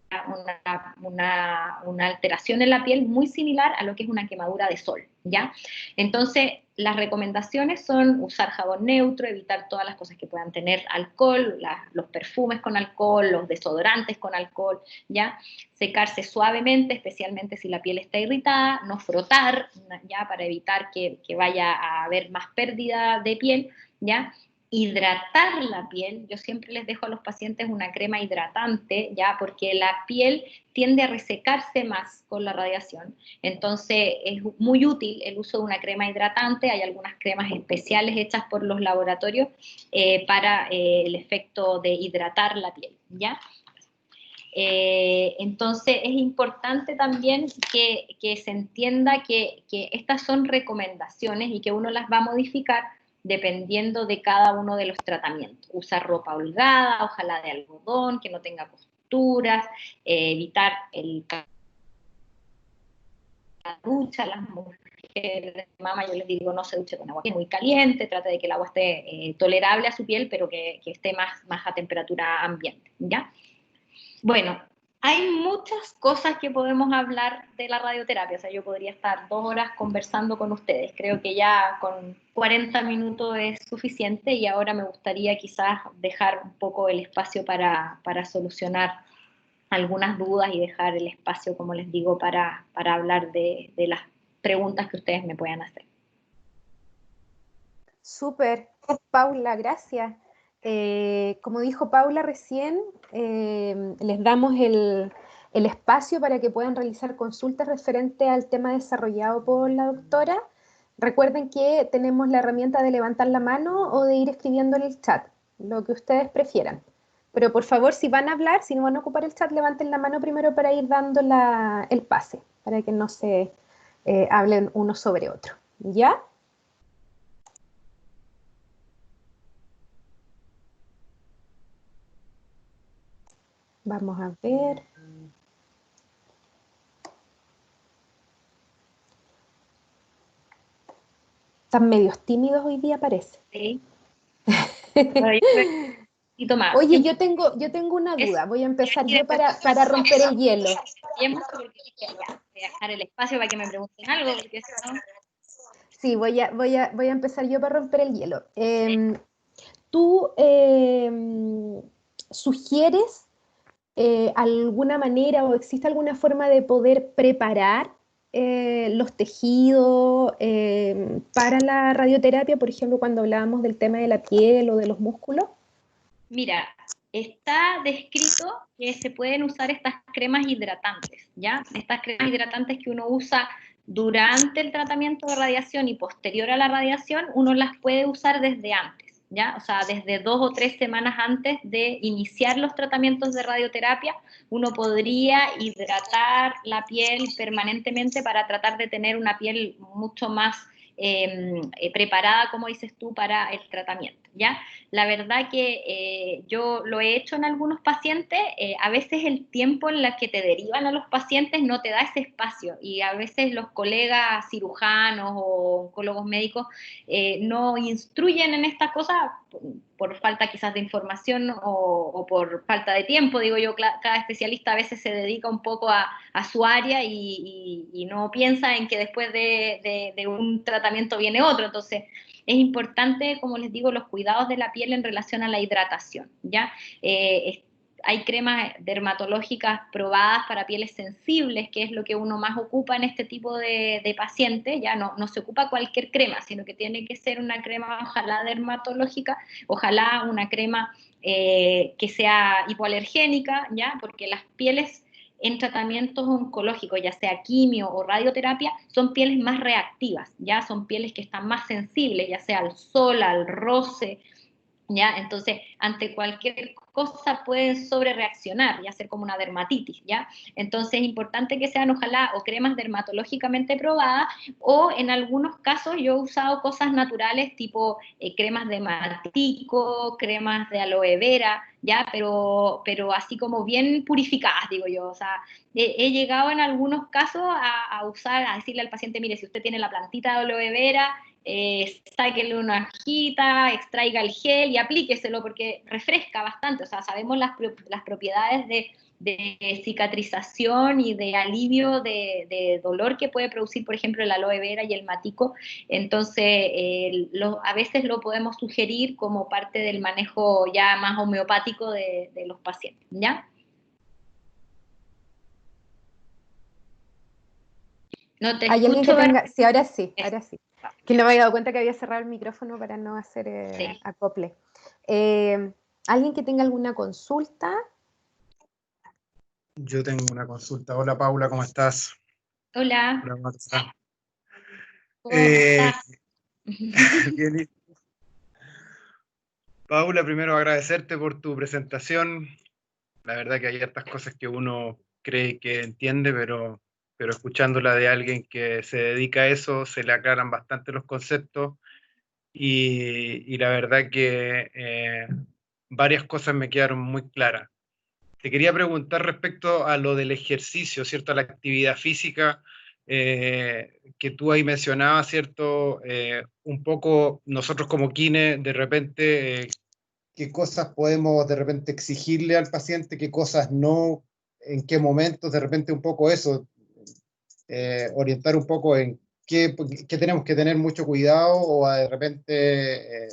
una alteración en la piel muy similar a lo que es una quemadura de sol, ¿ya? Entonces, las recomendaciones son usar jabón neutro, evitar todas las cosas que puedan tener alcohol, los perfumes con alcohol, los desodorantes con alcohol, ¿ya? Secarse suavemente, especialmente si la piel está irritada, no frotar, ¿ya? Para evitar que vaya a haber más pérdida de piel, ¿ya? Hidratar la piel, yo siempre les dejo a los pacientes una crema hidratante, ¿ya? Porque la piel tiende a resecarse más con la radiación, entonces es muy útil el uso de una crema hidratante. Hay algunas cremas especiales hechas por los laboratorios para el efecto de hidratar la piel, ¿ya? Entonces es importante también que se entienda que estas son recomendaciones y que uno las va a modificar dependiendo de cada uno de los tratamientos. Usar ropa holgada, ojalá de algodón, que no tenga costuras, evitar la ducha, las mujeres de mama, yo les digo no se duche con agua muy caliente, trate de que el agua esté tolerable a su piel, pero que esté más a temperatura ambiente, ¿ya? Bueno, Hay muchas cosas que podemos hablar de la radioterapia, o sea, yo podría estar 2 horas conversando con ustedes, creo que ya con 40 minutos es suficiente y ahora me gustaría quizás dejar un poco el espacio para solucionar algunas dudas y dejar el espacio, como les digo, para hablar de las preguntas que ustedes me puedan hacer. Súper, Paula, gracias. Como dijo Paula recién, les damos el espacio para que puedan realizar consultas referente al tema desarrollado por la doctora. Recuerden que tenemos la herramienta de levantar la mano o de ir escribiendo en el chat, lo que ustedes prefieran. Pero por favor, si van a hablar, si no van a ocupar el chat, levanten la mano primero para ir dando el pase, para que no se hablen uno sobre otro. ¿Ya? Vamos a ver. Están medios tímidos hoy día, parece. Sí. Más. Oye, yo tengo una duda. Voy a empezar yo para romper el hielo. Voy a dejar el espacio para que me pregunten algo, porque si no... Sí, voy a empezar yo para romper el hielo. ¿Tú sugieres alguna manera o existe alguna forma de poder preparar los tejidos para la radioterapia, por ejemplo, cuando hablábamos del tema de la piel o de los músculos? Mira, está descrito que se pueden usar estas cremas hidratantes, ¿ya? Estas cremas hidratantes que uno usa durante el tratamiento de radiación y posterior a la radiación, uno las puede usar desde antes, ¿ya? O sea, desde 2 o 3 semanas antes de iniciar los tratamientos de radioterapia, uno podría hidratar la piel permanentemente para tratar de tener una piel mucho más preparada, como dices tú, para el tratamiento, ¿ya? La verdad que yo lo he hecho en algunos pacientes, a veces el tiempo en el que te derivan a los pacientes no te da ese espacio y a veces los colegas cirujanos o oncólogos médicos no instruyen en estas cosas por falta quizás de información o por falta de tiempo, digo yo, cada especialista a veces se dedica un poco a su área y no piensa en que después de un tratamiento viene otro, entonces es importante, como les digo, los cuidados de la piel en relación a la hidratación, ¿ya? Hay cremas dermatológicas probadas para pieles sensibles, que es lo que uno más ocupa en este tipo de pacientes, ya no se ocupa cualquier crema, sino que tiene que ser una crema ojalá dermatológica, ojalá una crema que sea hipoalergénica, ya, porque las pieles en tratamientos oncológicos, ya sea quimio o radioterapia, son pieles más reactivas, ya son pieles que están más sensibles, ya sea al sol, al roce, ¿ya? Entonces, ante cualquier cosa pueden sobrereaccionar y hacer como una dermatitis, ¿ya? Entonces, es importante que sean, ojalá, o cremas dermatológicamente probadas, o en algunos casos yo he usado cosas naturales tipo cremas de matico, cremas de aloe vera, ¿ya? Pero así como bien purificadas, digo yo, o sea, he llegado en algunos casos a usar, a decirle al paciente, mire, si usted tiene la plantita de aloe vera, sáquenle una hojita, extraiga el gel y aplíqueselo porque refresca bastante, o sea, sabemos las propiedades de cicatrización y de alivio de dolor que puede producir, por ejemplo, el aloe vera y el matico, entonces a veces lo podemos sugerir como parte del manejo ya más homeopático de los pacientes, ¿ya? No te ¿Hay alguien que escucho. tenga? Sí, ahora sí, ahora sí. Que no me había dado cuenta que había cerrado el micrófono para no hacer Sí. acople. ¿Alguien que tenga alguna consulta? Yo tengo una consulta. Hola Paula, ¿cómo estás? Hola. Hola, ¿cómo estás? ¿Cómo estás? Bien. Paula, primero agradecerte por tu presentación. La verdad que hay hartas cosas que uno cree que entiende, pero escuchándola de alguien que se dedica a eso, se le aclaran bastante los conceptos y la verdad que varias cosas me quedaron muy claras. Te quería preguntar respecto a lo del ejercicio, ¿cierto? A la actividad física que tú ahí mencionabas, ¿cierto? Un poco nosotros como kine, de repente, qué cosas podemos de repente exigirle al paciente, qué cosas no, en qué momentos, de repente un poco eso, orientar un poco en qué tenemos que tener mucho cuidado, o de repente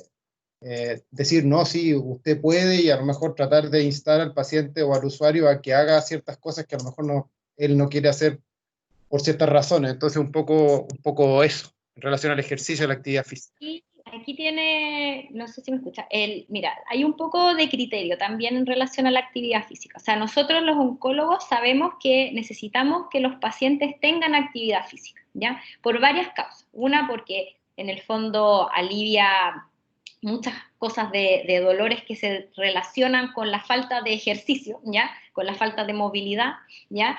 decir, no, sí, usted puede, y a lo mejor tratar de instar al paciente o al usuario a que haga ciertas cosas que a lo mejor él no quiere hacer por ciertas razones. Entonces un poco eso, en relación al ejercicio, a la actividad física. Y aquí tiene, no sé si me escucha, mira, hay un poco de criterio también en relación a la actividad física. O sea, nosotros los oncólogos sabemos que necesitamos que los pacientes tengan actividad física, ¿ya? Por varias causas. Una, porque en el fondo alivia muchas cosas de dolores que se relacionan con la falta de ejercicio, ¿ya? Con la falta de movilidad, ¿ya?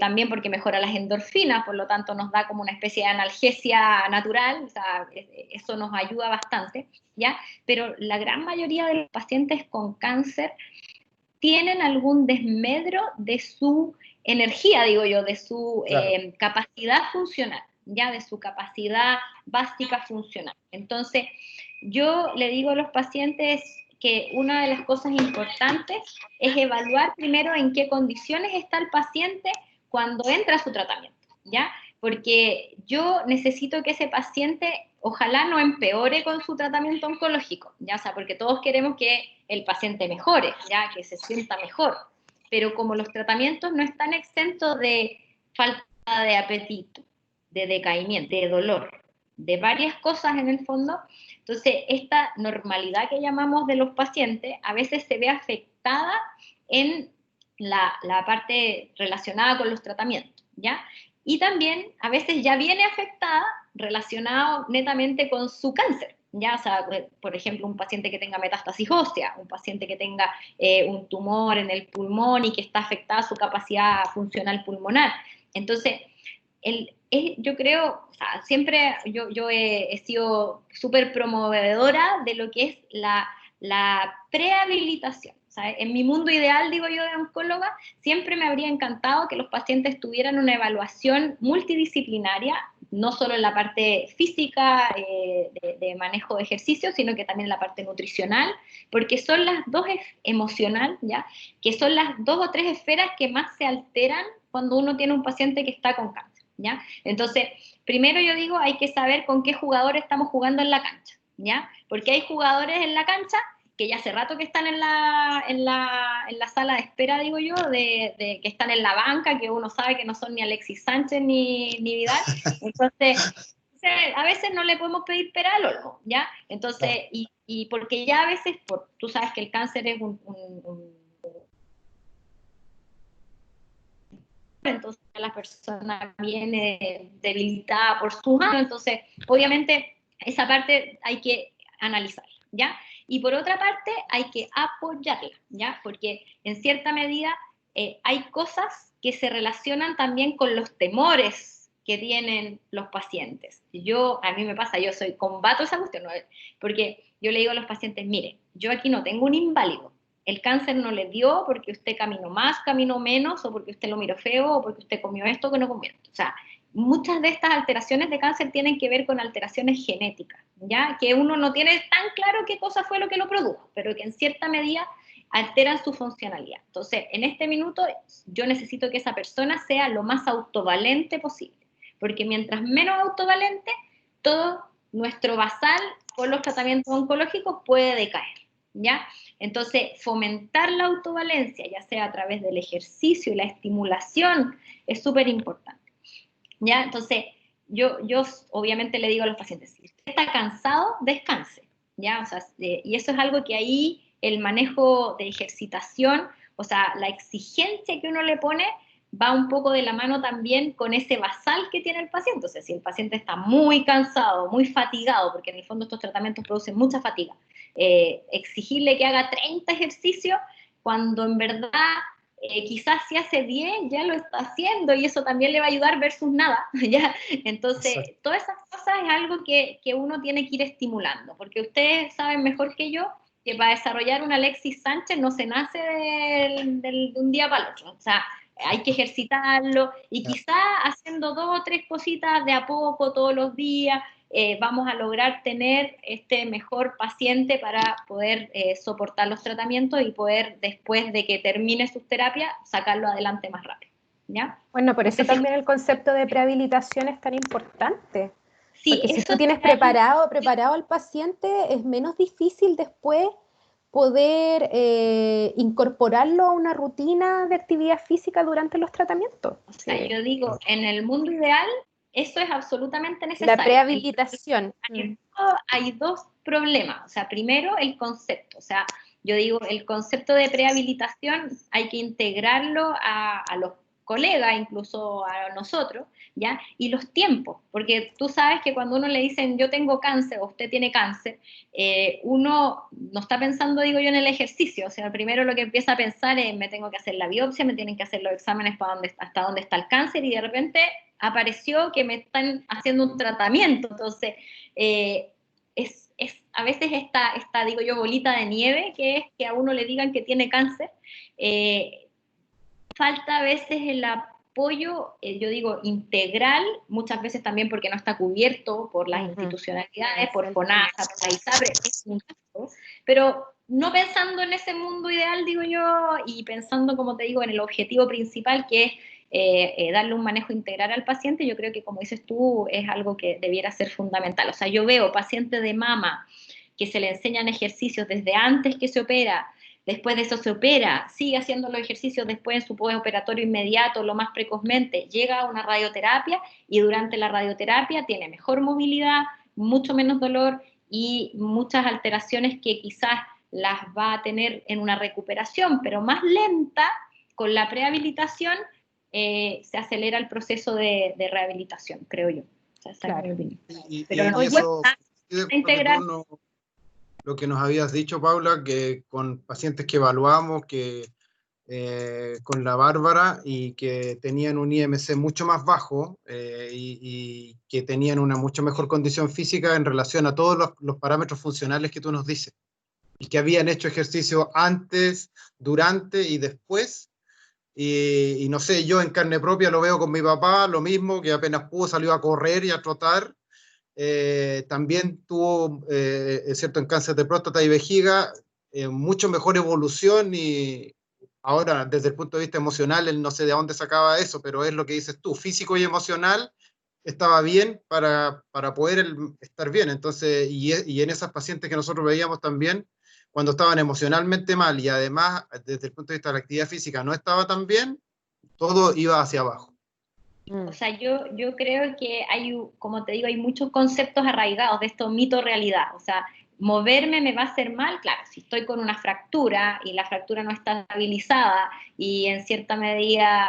También porque mejora las endorfinas, por lo tanto nos da como una especie de analgesia natural, o sea, eso nos ayuda bastante, ¿ya? Pero la gran mayoría de los pacientes con cáncer tienen algún desmedro de su energía, digo yo, de su capacidad funcional, ya de su capacidad básica funcional. Entonces, yo le digo a los pacientes que una de las cosas importantes es evaluar primero en qué condiciones está el paciente cuando entra a su tratamiento, ¿ya? Porque yo necesito que ese paciente ojalá no empeore con su tratamiento oncológico, ¿ya? O sea, porque todos queremos que el paciente mejore, ¿ya? Que se sienta mejor. Pero como los tratamientos no están exentos de falta de apetito, de decaimiento, de dolor, de varias cosas en el fondo, entonces esta normalidad que llamamos de los pacientes a veces se ve afectada en la parte relacionada con los tratamientos, ¿ya? Y también a veces ya viene afectada relacionado netamente con su cáncer, ¿ya? O sea, por ejemplo, un paciente que tenga metástasis ósea, un paciente que tenga un tumor en el pulmón y que está afectada su capacidad funcional pulmonar. Entonces, yo creo, o sea, siempre yo he sido súper promovedora de lo que es la prehabilitación. O sea, en mi mundo ideal, digo yo, de oncóloga, siempre me habría encantado que los pacientes tuvieran una evaluación multidisciplinaria, no solo en la parte física de manejo de ejercicio, sino que también en la parte nutricional, porque son las dos, emocional, ¿ya? Que son las 2 o 3 esferas que más se alteran cuando uno tiene un paciente que está con cáncer, ¿ya? Entonces, primero yo digo, hay que saber con qué jugadores estamos jugando en la cancha, ¿ya? Porque hay jugadores en la cancha que ya hace rato que están en la sala de espera, digo yo, que están en la banca, que uno sabe que no son ni Alexis Sánchez ni Vidal. Entonces, a veces no le podemos pedir pera al olmo, ¿ya? Entonces, y porque ya a veces, tú sabes que el cáncer es entonces la persona viene debilitada por su mano, entonces obviamente esa parte hay que analizarla, ¿ya? Y por otra parte hay que apoyarla, ¿ya? Porque en cierta medida hay cosas que se relacionan también con los temores que tienen los pacientes. A mí me pasa, combato esa cuestión, ¿no? Porque yo le digo a los pacientes, mire, yo aquí no tengo un inválido, el cáncer no le dio porque usted caminó más, caminó menos, o porque usted lo miró feo, o porque usted comió esto que no comió esto. O sea, muchas de estas alteraciones de cáncer tienen que ver con alteraciones genéticas, ¿ya? Que uno no tiene tan claro qué cosa fue lo que lo produjo, pero que en cierta medida alteran su funcionalidad. Entonces, en este minuto, yo necesito que esa persona sea lo más autovalente posible, porque mientras menos autovalente, todo nuestro basal con los tratamientos oncológicos puede decaer, ¿ya? Entonces, fomentar la autovalencia, ya sea a través del ejercicio y la estimulación, es súper importante, ¿ya? Entonces, yo obviamente le digo a los pacientes, si usted está cansado, descanse, ¿ya? O sea, y eso es algo que ahí el manejo de ejercitación, o sea, la exigencia que uno le pone, va un poco de la mano también con ese basal que tiene el paciente. O sea, si el paciente está muy cansado, muy fatigado, porque en el fondo estos tratamientos producen mucha fatiga, exigirle que haga 30 ejercicios cuando en verdad quizás si hace 10 ya lo está haciendo, y eso también le va a ayudar versus nada, ¿ya? Entonces, exacto, todas esas cosas es algo que uno tiene que ir estimulando, porque ustedes saben mejor que yo que para desarrollar un Alexis Sánchez no se nace de un día para el otro. O sea, hay que ejercitarlo, y quizás haciendo 2 o 3 cositas de a poco todos los días, vamos a lograr tener este mejor paciente para poder soportar los tratamientos y poder, después de que termine sus terapias, sacarlo adelante más rápido, ¿ya? Bueno, por No eso sé si- también el concepto de prehabilitación es tan importante. Sí, Porque si eso tú tienes preparado al paciente, es menos difícil después poder incorporarlo a una rutina de actividad física durante los tratamientos. o sea, yo digo, en el mundo ideal, eso es absolutamente La necesario. prehabilitación. Hay dos problemas. O sea, primero, el concepto. O sea, yo digo, el concepto de prehabilitación hay que integrarlo a los colegas, incluso a nosotros, ¿ya? Y los tiempos, porque tú sabes que cuando uno le dicen yo tengo cáncer o usted tiene cáncer, uno no está pensando, digo yo, en el ejercicio. O sea, primero lo que empieza a pensar es me tengo que hacer la biopsia, me tienen que hacer los exámenes para hasta dónde está el cáncer, y de repente apareció que me están haciendo un tratamiento. Entonces, a veces esta, digo yo, bolita de nieve, que es que a uno le digan que tiene cáncer, falta a veces el apoyo, yo digo, integral, muchas veces también porque no está cubierto por las institucionalidades, por FONASA, por la ISAPRE, es un gasto, pero no pensando en ese mundo ideal, digo yo, y pensando, como te digo, en el objetivo principal, que es darle un manejo integral al paciente. Yo creo que, como dices tú, es algo que debiera ser fundamental. O sea, yo veo pacientes de mama que se le enseñan ejercicios desde antes que se opera, después de eso se opera, sigue haciendo los ejercicios después en su postoperatorio inmediato, lo más precozmente, llega a una radioterapia y durante la radioterapia tiene mejor movilidad, mucho menos dolor y muchas alteraciones que quizás las va a tener en una recuperación, pero más lenta. Con la prehabilitación se acelera el proceso de rehabilitación, creo yo. O sea, Claro. Pero no, eso integrar. Lo que nos habías dicho, Paula, que con pacientes que evaluamos, que con la Bárbara, y que tenían un IMC mucho más bajo y que tenían una mucho mejor condición física en relación a todos los parámetros funcionales que tú nos dices, y que habían hecho ejercicio antes, durante y después. Y no sé, yo en carne propia lo veo con mi papá, lo mismo, que apenas pudo salió a correr y a trotar. También tuvo, es cierto, en cáncer de próstata y vejiga, mucho mejor evolución, y ahora desde el punto de vista emocional, él no sé de dónde sacaba eso, pero es lo que dices tú, físico y emocional estaba bien para poder estar bien. Entonces, y en esas pacientes que nosotros veíamos también, cuando estaban emocionalmente mal y además desde el punto de vista de la actividad física no estaba tan bien, todo iba hacia abajo. O sea, yo creo que hay, como te digo, hay muchos conceptos arraigados de esto mito-realidad. O sea, moverme me va a hacer mal, claro, si estoy con una fractura y la fractura no está estabilizada y en cierta medida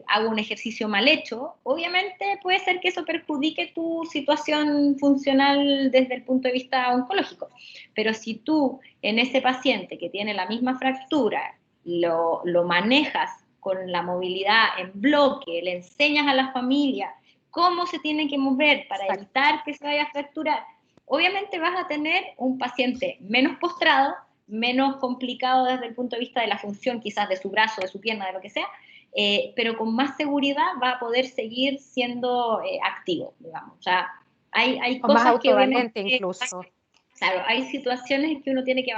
hago un ejercicio mal hecho, obviamente puede ser que eso perjudique tu situación funcional desde el punto de vista oncológico. Pero si tú en ese paciente que tiene la misma fractura lo manejas con la movilidad en bloque, le enseñas a la familia cómo se tiene que mover para evitar que se vaya a fracturar, obviamente vas a tener un paciente menos postrado, menos complicado desde el punto de vista de la función quizás de su brazo, de su pierna, de lo que sea, pero con más seguridad va a poder seguir siendo activo, digamos. O sea, hay cosas más que obviamente incluso. Claro, hay situaciones que uno tiene que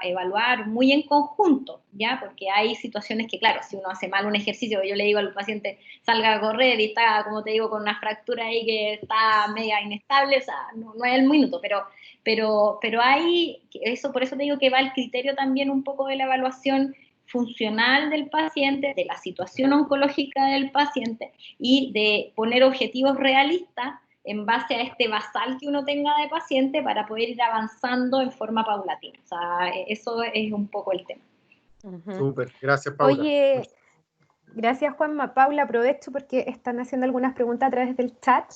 evaluar muy en conjunto, ¿ya? Porque hay situaciones que, claro, si uno hace mal un ejercicio, yo le digo al paciente, salga a correr y está, como te digo, con una fractura ahí que está media inestable, o sea, no es el minuto, pero hay, eso, por eso te digo que va el criterio también un poco de la evaluación funcional del paciente, de la situación oncológica del paciente y de poner objetivos realistas en base a este basal que uno tenga de paciente para poder ir avanzando en forma paulatina. O sea, eso es un poco el tema. Súper, gracias, Paula. Oye, gracias, Juanma. Paula, aprovecho porque están haciendo algunas preguntas a través del chat.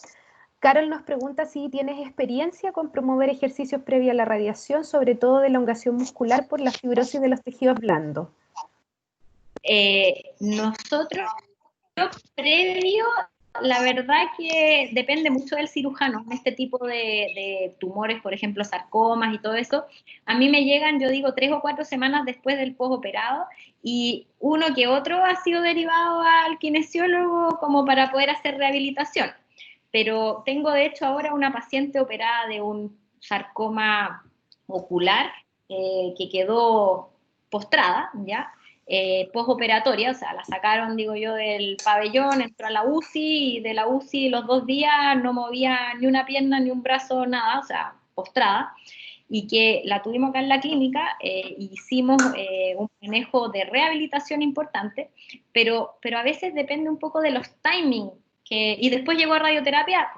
Carol nos pregunta si tienes experiencia con promover ejercicios previos a la radiación, sobre todo de elongación muscular por la fibrosis de los tejidos blandos. Nosotros, previo, la verdad que depende mucho del cirujano. Este tipo de tumores, por ejemplo, sarcomas y todo eso, a mí me llegan, yo digo, 3 o 4 semanas después del postoperado, y uno que otro ha sido derivado al kinesiólogo como para poder hacer rehabilitación. pero tengo de hecho ahora una paciente operada de un sarcoma ocular que quedó postrada, ¿ya? Postoperatoria, o sea, la sacaron, digo yo, del pabellón, entró a la UCI, y de la UCI los 2 días no movía ni una pierna, ni un brazo, nada, o sea, postrada, y que la tuvimos acá en la clínica, hicimos un manejo de rehabilitación importante, pero a veces depende un poco de los timings, y después llegó a radioterapia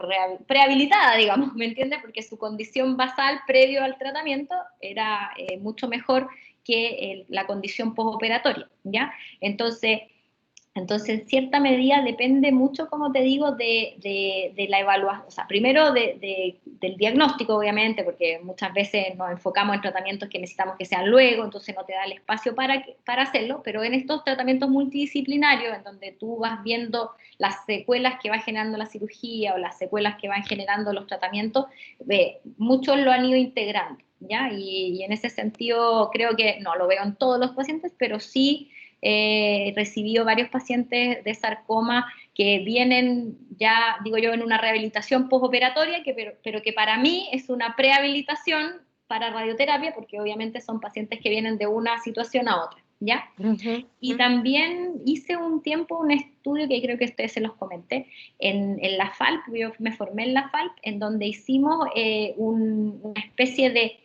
prehabilitada, digamos, ¿me entiendes? Porque su condición basal previo al tratamiento era mucho mejor que la condición postoperatoria, ¿ya? Entonces, en cierta medida depende mucho, como te digo, de la evaluación, o sea, primero del diagnóstico, obviamente, porque muchas veces nos enfocamos en tratamientos que necesitamos que sean luego, entonces no te da el espacio para hacerlo, pero en estos tratamientos multidisciplinarios, en donde tú vas viendo las secuelas que va generando la cirugía o las secuelas que van generando los tratamientos, muchos lo han ido integrando, ¿ya? Y en ese sentido creo que, no lo veo en todos los pacientes, pero sí recibido varios pacientes de sarcoma que vienen ya, digo yo, en una rehabilitación postoperatoria, pero que para mí es una prehabilitación para radioterapia, porque obviamente son pacientes que vienen de una situación a otra, ¿ya? Y también hice un tiempo un estudio que creo que ustedes se los comenté, en la FALP, yo me formé en la FALP, en donde hicimos una especie de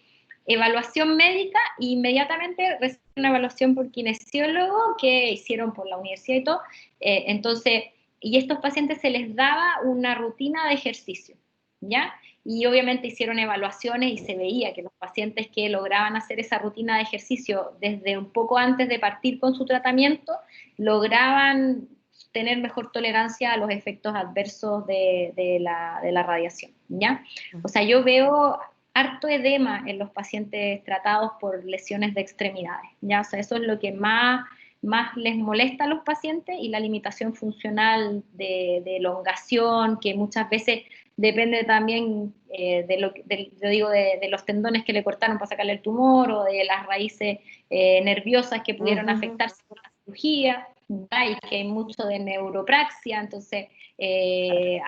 evaluación médica e inmediatamente recibí una evaluación por kinesiólogo que hicieron por la universidad y todo. Entonces, y a estos pacientes se les daba una rutina de ejercicio, ¿ya? Y obviamente hicieron evaluaciones y se veía que los pacientes que lograban hacer esa rutina de ejercicio desde un poco antes de partir con su tratamiento, lograban tener mejor tolerancia a los efectos adversos de la radiación, ¿ya? O sea, yo veo harto edema en los pacientes tratados por lesiones de extremidades, ¿ya? O sea, eso es lo que más les molesta a los pacientes, y la limitación funcional de elongación, que muchas veces depende también de los tendones que le cortaron para sacarle el tumor, o de las raíces nerviosas que pudieron afectarse por la cirugía, ¿ya? Y que hay mucho de neuropraxia, entonces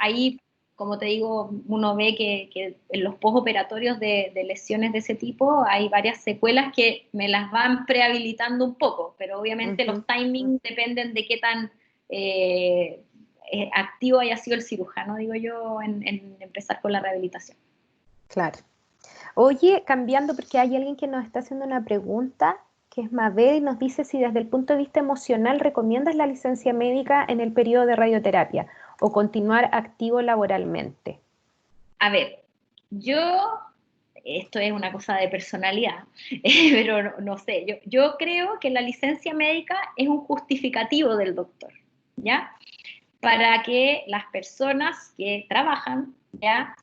ahí, como te digo, uno ve que en los postoperatorios de lesiones de ese tipo hay varias secuelas que me las van prehabilitando un poco, pero obviamente los timings dependen de qué tan activo haya sido el cirujano, digo yo, en empezar con la rehabilitación. Claro. Oye, cambiando, porque hay alguien que nos está haciendo una pregunta, que es Mabel, y nos dice si desde el punto de vista emocional recomiendas la licencia médica en el periodo de radioterapia o continuar activo laboralmente. A ver, esto es una cosa de personalidad, pero no sé, yo creo que la licencia médica es un justificativo del doctor, ¿ya? Para que las personas que trabajan, ¿ya?,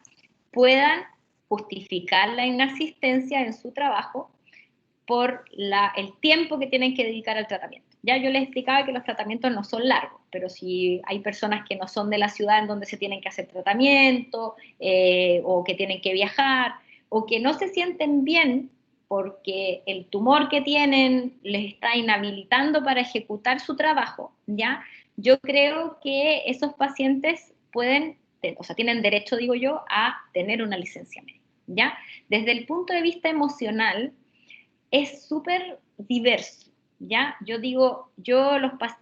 puedan justificar la inasistencia en su trabajo por el tiempo que tienen que dedicar al tratamiento. Ya yo les explicaba que los tratamientos no son largos, pero si hay personas que no son de la ciudad en donde se tienen que hacer tratamiento, o que tienen que viajar, o que no se sienten bien porque el tumor que tienen les está inhabilitando para ejecutar su trabajo, ¿ya? Yo creo que esos pacientes tienen derecho, digo yo, a tener una licencia médica, ¿ya? Desde el punto de vista emocional, es súper diverso, ¿ya? Yo digo,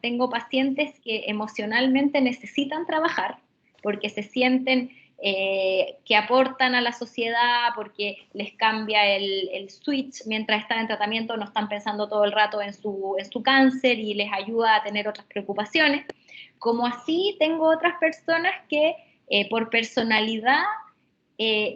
tengo pacientes que emocionalmente necesitan trabajar porque se sienten que aportan a la sociedad, porque les cambia el switch mientras están en tratamiento, no están pensando todo el rato en su cáncer y les ayuda a tener otras preocupaciones. Como así tengo otras personas que por personalidad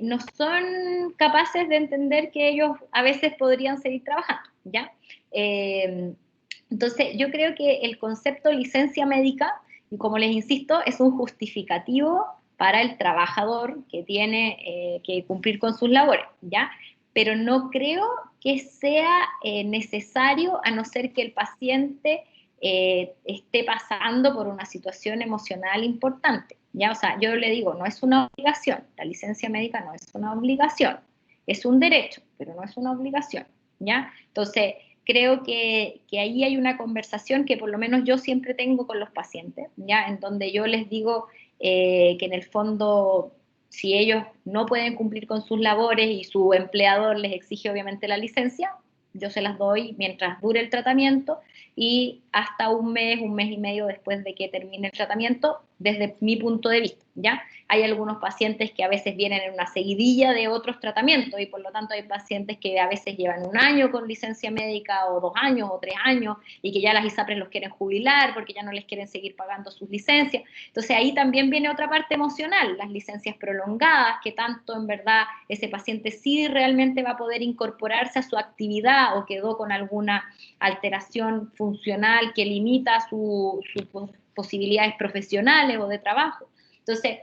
no son capaces de entender que ellos a veces podrían seguir trabajando, ¿ya? Entonces, yo creo que el concepto licencia médica, y como les insisto, es un justificativo para el trabajador que tiene que cumplir con sus labores, ¿ya? Pero no creo que sea necesario, a no ser que el paciente esté pasando por una situación emocional importante, ¿ya? O sea, yo le digo, no es una obligación, la licencia médica no es una obligación, es un derecho, pero no es una obligación, ¿ya? Entonces, creo que ahí hay una conversación que por lo menos yo siempre tengo con los pacientes, ¿ya? En donde yo les digo, que en el fondo, si ellos no pueden cumplir con sus labores y su empleador les exige obviamente la licencia, yo se las doy mientras dure el tratamiento y hasta un mes y medio después de que termine el tratamiento, desde mi punto de vista, ¿ya? Hay algunos pacientes que a veces vienen en una seguidilla de otros tratamientos y por lo tanto hay pacientes que a veces llevan 1 año con licencia médica o 2 años o 3 años y que ya las ISAPRES los quieren jubilar porque ya no les quieren seguir pagando sus licencias. Entonces ahí también viene otra parte emocional, las licencias prolongadas, que tanto en verdad ese paciente sí realmente va a poder incorporarse a su actividad o quedó con alguna alteración funcional que limita sus posibilidades profesionales o de trabajo. Entonces,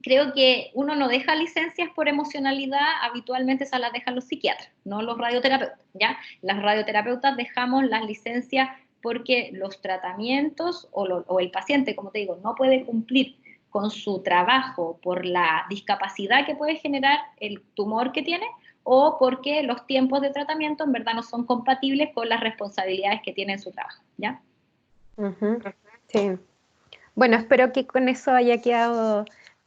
creo que uno no deja licencias por emocionalidad, habitualmente esas las dejan los psiquiatras, no los radioterapeutas, ¿ya? Las radioterapeutas dejamos las licencias porque los tratamientos o el paciente, como te digo, no puede cumplir con su trabajo por la discapacidad que puede generar el tumor que tiene o porque los tiempos de tratamiento en verdad no son compatibles con las responsabilidades que tiene en su trabajo, ¿ya? Sí. Bueno, espero que con eso haya quedado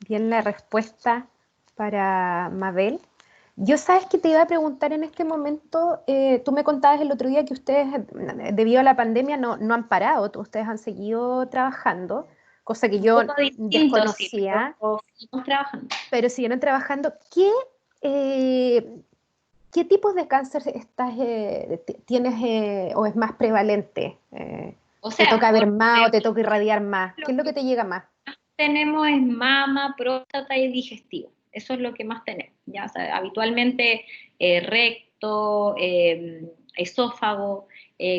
bien la respuesta para Mabel. Yo sabes que te iba a preguntar en este momento, tú me contabas el otro día que ustedes, debido a la pandemia, no han parado, ustedes han seguido trabajando, cosa que yo desconocía, sí, pero seguimos trabajando. Pero siguieron trabajando. ¿Qué tipos de cáncer tienes o es más prevalente? O ¿Te sea, toca ver más o te toca irradiar más? ¿Qué es lo que te llega más? tenemos es mama, próstata y digestivo. Eso es lo que más tenemos. ¿Ya? O sea, habitualmente recto, esófago,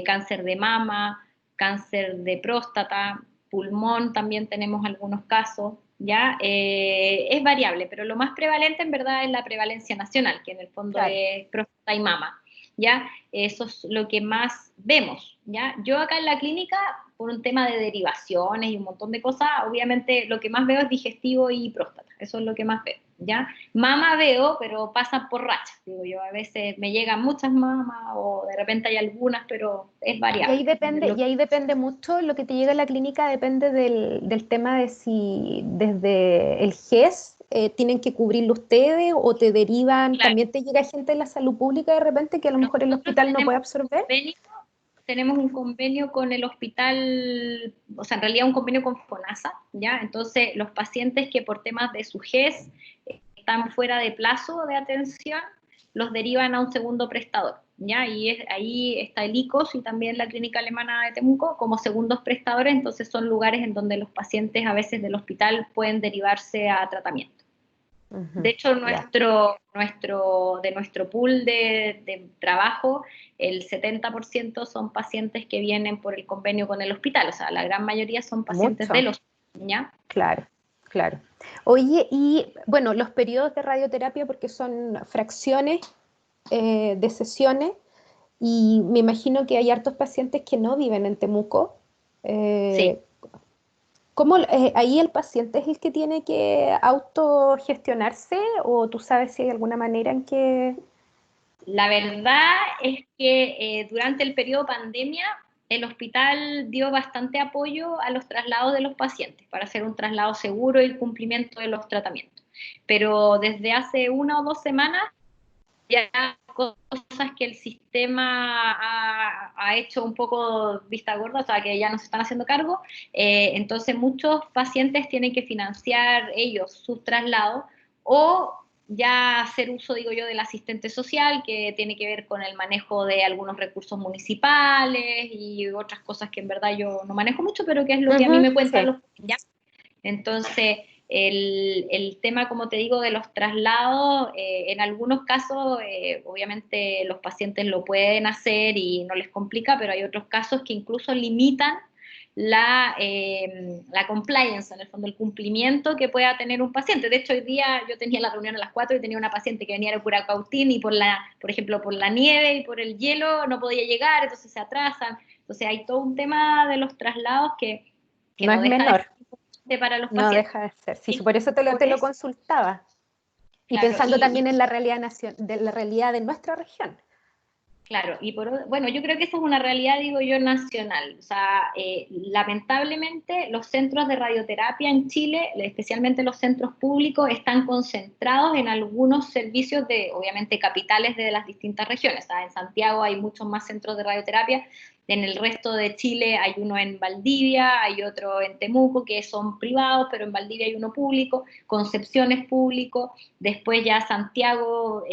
cáncer de mama, cáncer de próstata, pulmón también tenemos algunos casos. ¿Ya? Es variable, pero lo más prevalente en verdad es la prevalencia nacional, que en el fondo Claro. es próstata y mama. ¿Ya? Eso es lo que más vemos, ¿ya? Yo acá en la clínica, por un tema de derivaciones y un montón de cosas, obviamente lo que más veo es digestivo y próstata, eso es lo que más veo, ¿ya? Mama veo, pero pasa por rachas, digo yo, a veces me llegan muchas mamas o de repente hay algunas, pero es variable. Y ahí depende mucho, lo que te llega a la clínica depende del tema de si desde el GES tienen que cubrirlo ustedes o te derivan, Claro. también te llega gente de la salud pública de repente que a lo mejor el hospital no puede absorber. Tenemos un convenio con el hospital, o sea, en realidad un convenio con FONASA, ¿ya? Entonces, los pacientes que por temas de su GES están fuera de plazo de atención, los derivan a un segundo prestador, ¿ya? Y ahí está el ICOS y también la Clínica Alemana de Temuco como segundos prestadores, entonces son lugares en donde los pacientes a veces del hospital pueden derivarse a tratamiento. De hecho, de nuestro pool de trabajo, el 70% son pacientes que vienen por el convenio con el hospital, o sea, la gran mayoría son pacientes de los, ¿ya? Claro, claro. Oye, y bueno, los periodos de radioterapia, porque son fracciones de sesiones, y me imagino que hay hartos pacientes que no viven en Temuco. Sí. ¿Cómo, ahí el paciente es el que tiene que autogestionarse o tú sabes si hay alguna manera en que... La verdad es que durante el periodo pandemia el hospital dio bastante apoyo a los traslados de los pacientes para hacer un traslado seguro y el cumplimiento de los tratamientos. Pero desde hace 1 o 2 semanas ya cosas que el sistema ha hecho un poco vista gorda, o sea, que ya no se están haciendo cargo, entonces muchos pacientes tienen que financiar ellos sus traslados o ya hacer uso, digo yo, del asistente social, que tiene que ver con el manejo de algunos recursos municipales y otras cosas que en verdad yo no manejo mucho, pero que es lo que a mí me cuentan los... ¿ya? Entonces, el tema, como te digo, de los traslados, en algunos casos, obviamente los pacientes lo pueden hacer y no les complica, pero hay otros casos que incluso limitan la compliance, en el fondo, el cumplimiento que pueda tener un paciente. De hecho, hoy día yo tenía la reunión a las 4 y tenía una paciente que venía de Curacautín y por ejemplo, por la nieve y por el hielo no podía llegar, entonces se atrasan. Entonces hay todo un tema de los traslados que no es menor. Para los no pacientes. Deja de ser. Sí, por eso te lo consultaba. Y claro, pensando también en la realidad de nuestra región. Claro, y bueno, yo creo que esa es una realidad, digo yo, nacional. O sea, lamentablemente los centros de radioterapia en Chile, especialmente los centros públicos, están concentrados en algunos servicios de, obviamente, capitales de las distintas regiones. O sea, en Santiago hay muchos más centros de radioterapia, en el resto de Chile hay uno en Valdivia, hay otro en Temuco, que son privados, pero en Valdivia hay uno público, Concepción es público, después ya Santiago,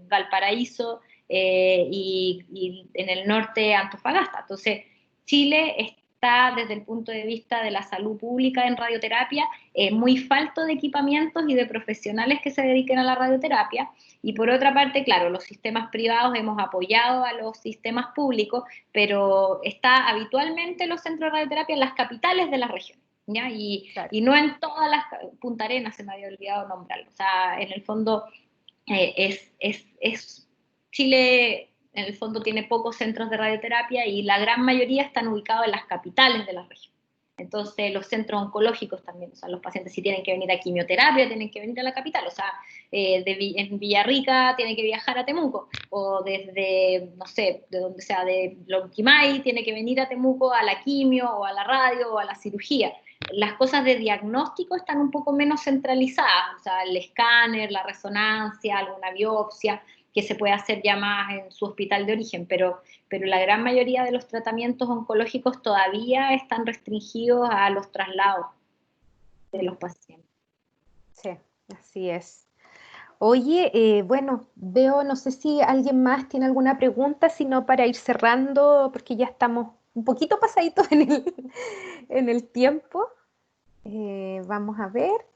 Valparaíso, y en el norte Antofagasta. Entonces, Chile está desde el punto de vista de la salud pública en radioterapia muy falto de equipamientos y de profesionales que se dediquen a la radioterapia. Y por otra parte, claro, los sistemas privados hemos apoyado a los sistemas públicos, pero está habitualmente los centros de radioterapia en las capitales de las regiones. ¿Ya? Claro. Y no en todas las, Punta Arenas se me había olvidado nombrarlo, o sea, en el fondo Chile en el fondo tiene pocos centros de radioterapia y la gran mayoría están ubicados en las capitales de la región. Entonces los centros oncológicos también, o sea, los pacientes si tienen que venir a quimioterapia tienen que venir a la capital, o sea, en Villarrica tienen que viajar a Temuco, o desde, no sé, de donde sea, de Lonquimay tiene que venir a Temuco a la quimio, o a la radio, o a la cirugía. Las cosas de diagnóstico están un poco menos centralizadas, o sea, el escáner, la resonancia, alguna biopsia, que se puede hacer ya más en su hospital de origen, pero la gran mayoría de los tratamientos oncológicos todavía están restringidos a los traslados de los pacientes. Sí, así es. Oye, bueno, veo, no sé si alguien más tiene alguna pregunta, sino para ir cerrando, porque ya estamos un poquito pasaditos en el tiempo. Vamos a ver.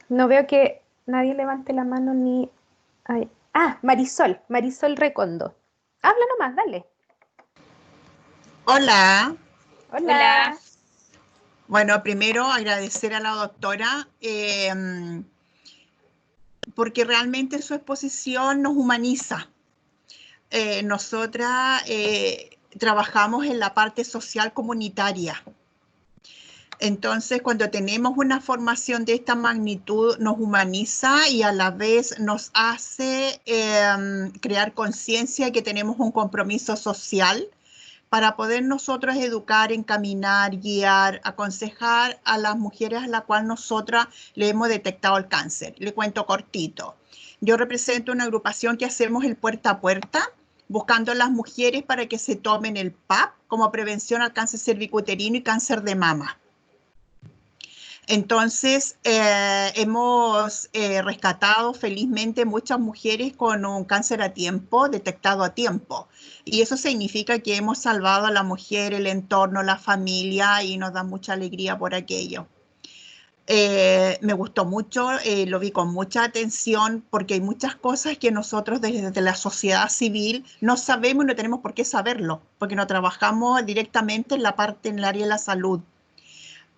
No veo que nadie levante la mano ni... Ay. Ah, Marisol Recondo. Habla nomás, dale. Hola. Hola. Bueno, primero agradecer a la doctora porque realmente su exposición nos humaniza. Nosotras trabajamos en la parte social comunitaria. Entonces, cuando tenemos una formación de esta magnitud, nos humaniza y a la vez nos hace crear conciencia que tenemos un compromiso social para poder nosotros educar, encaminar, guiar, aconsejar a las mujeres a las cuales nosotras le hemos detectado el cáncer. Le cuento cortito. Yo represento una agrupación que hacemos el puerta a puerta, buscando a las mujeres para que se tomen el PAP como prevención al cáncer cervicuterino y cáncer de mama. Entonces, hemos rescatado felizmente muchas mujeres con un cáncer a tiempo, detectado a tiempo. Y eso significa que hemos salvado a la mujer, el entorno, la familia, y nos da mucha alegría por aquello. Me gustó mucho, lo vi con mucha atención, porque hay muchas cosas que nosotros desde la sociedad civil no sabemos y no tenemos por qué saberlo, porque no trabajamos directamente en la parte, en el área de la salud.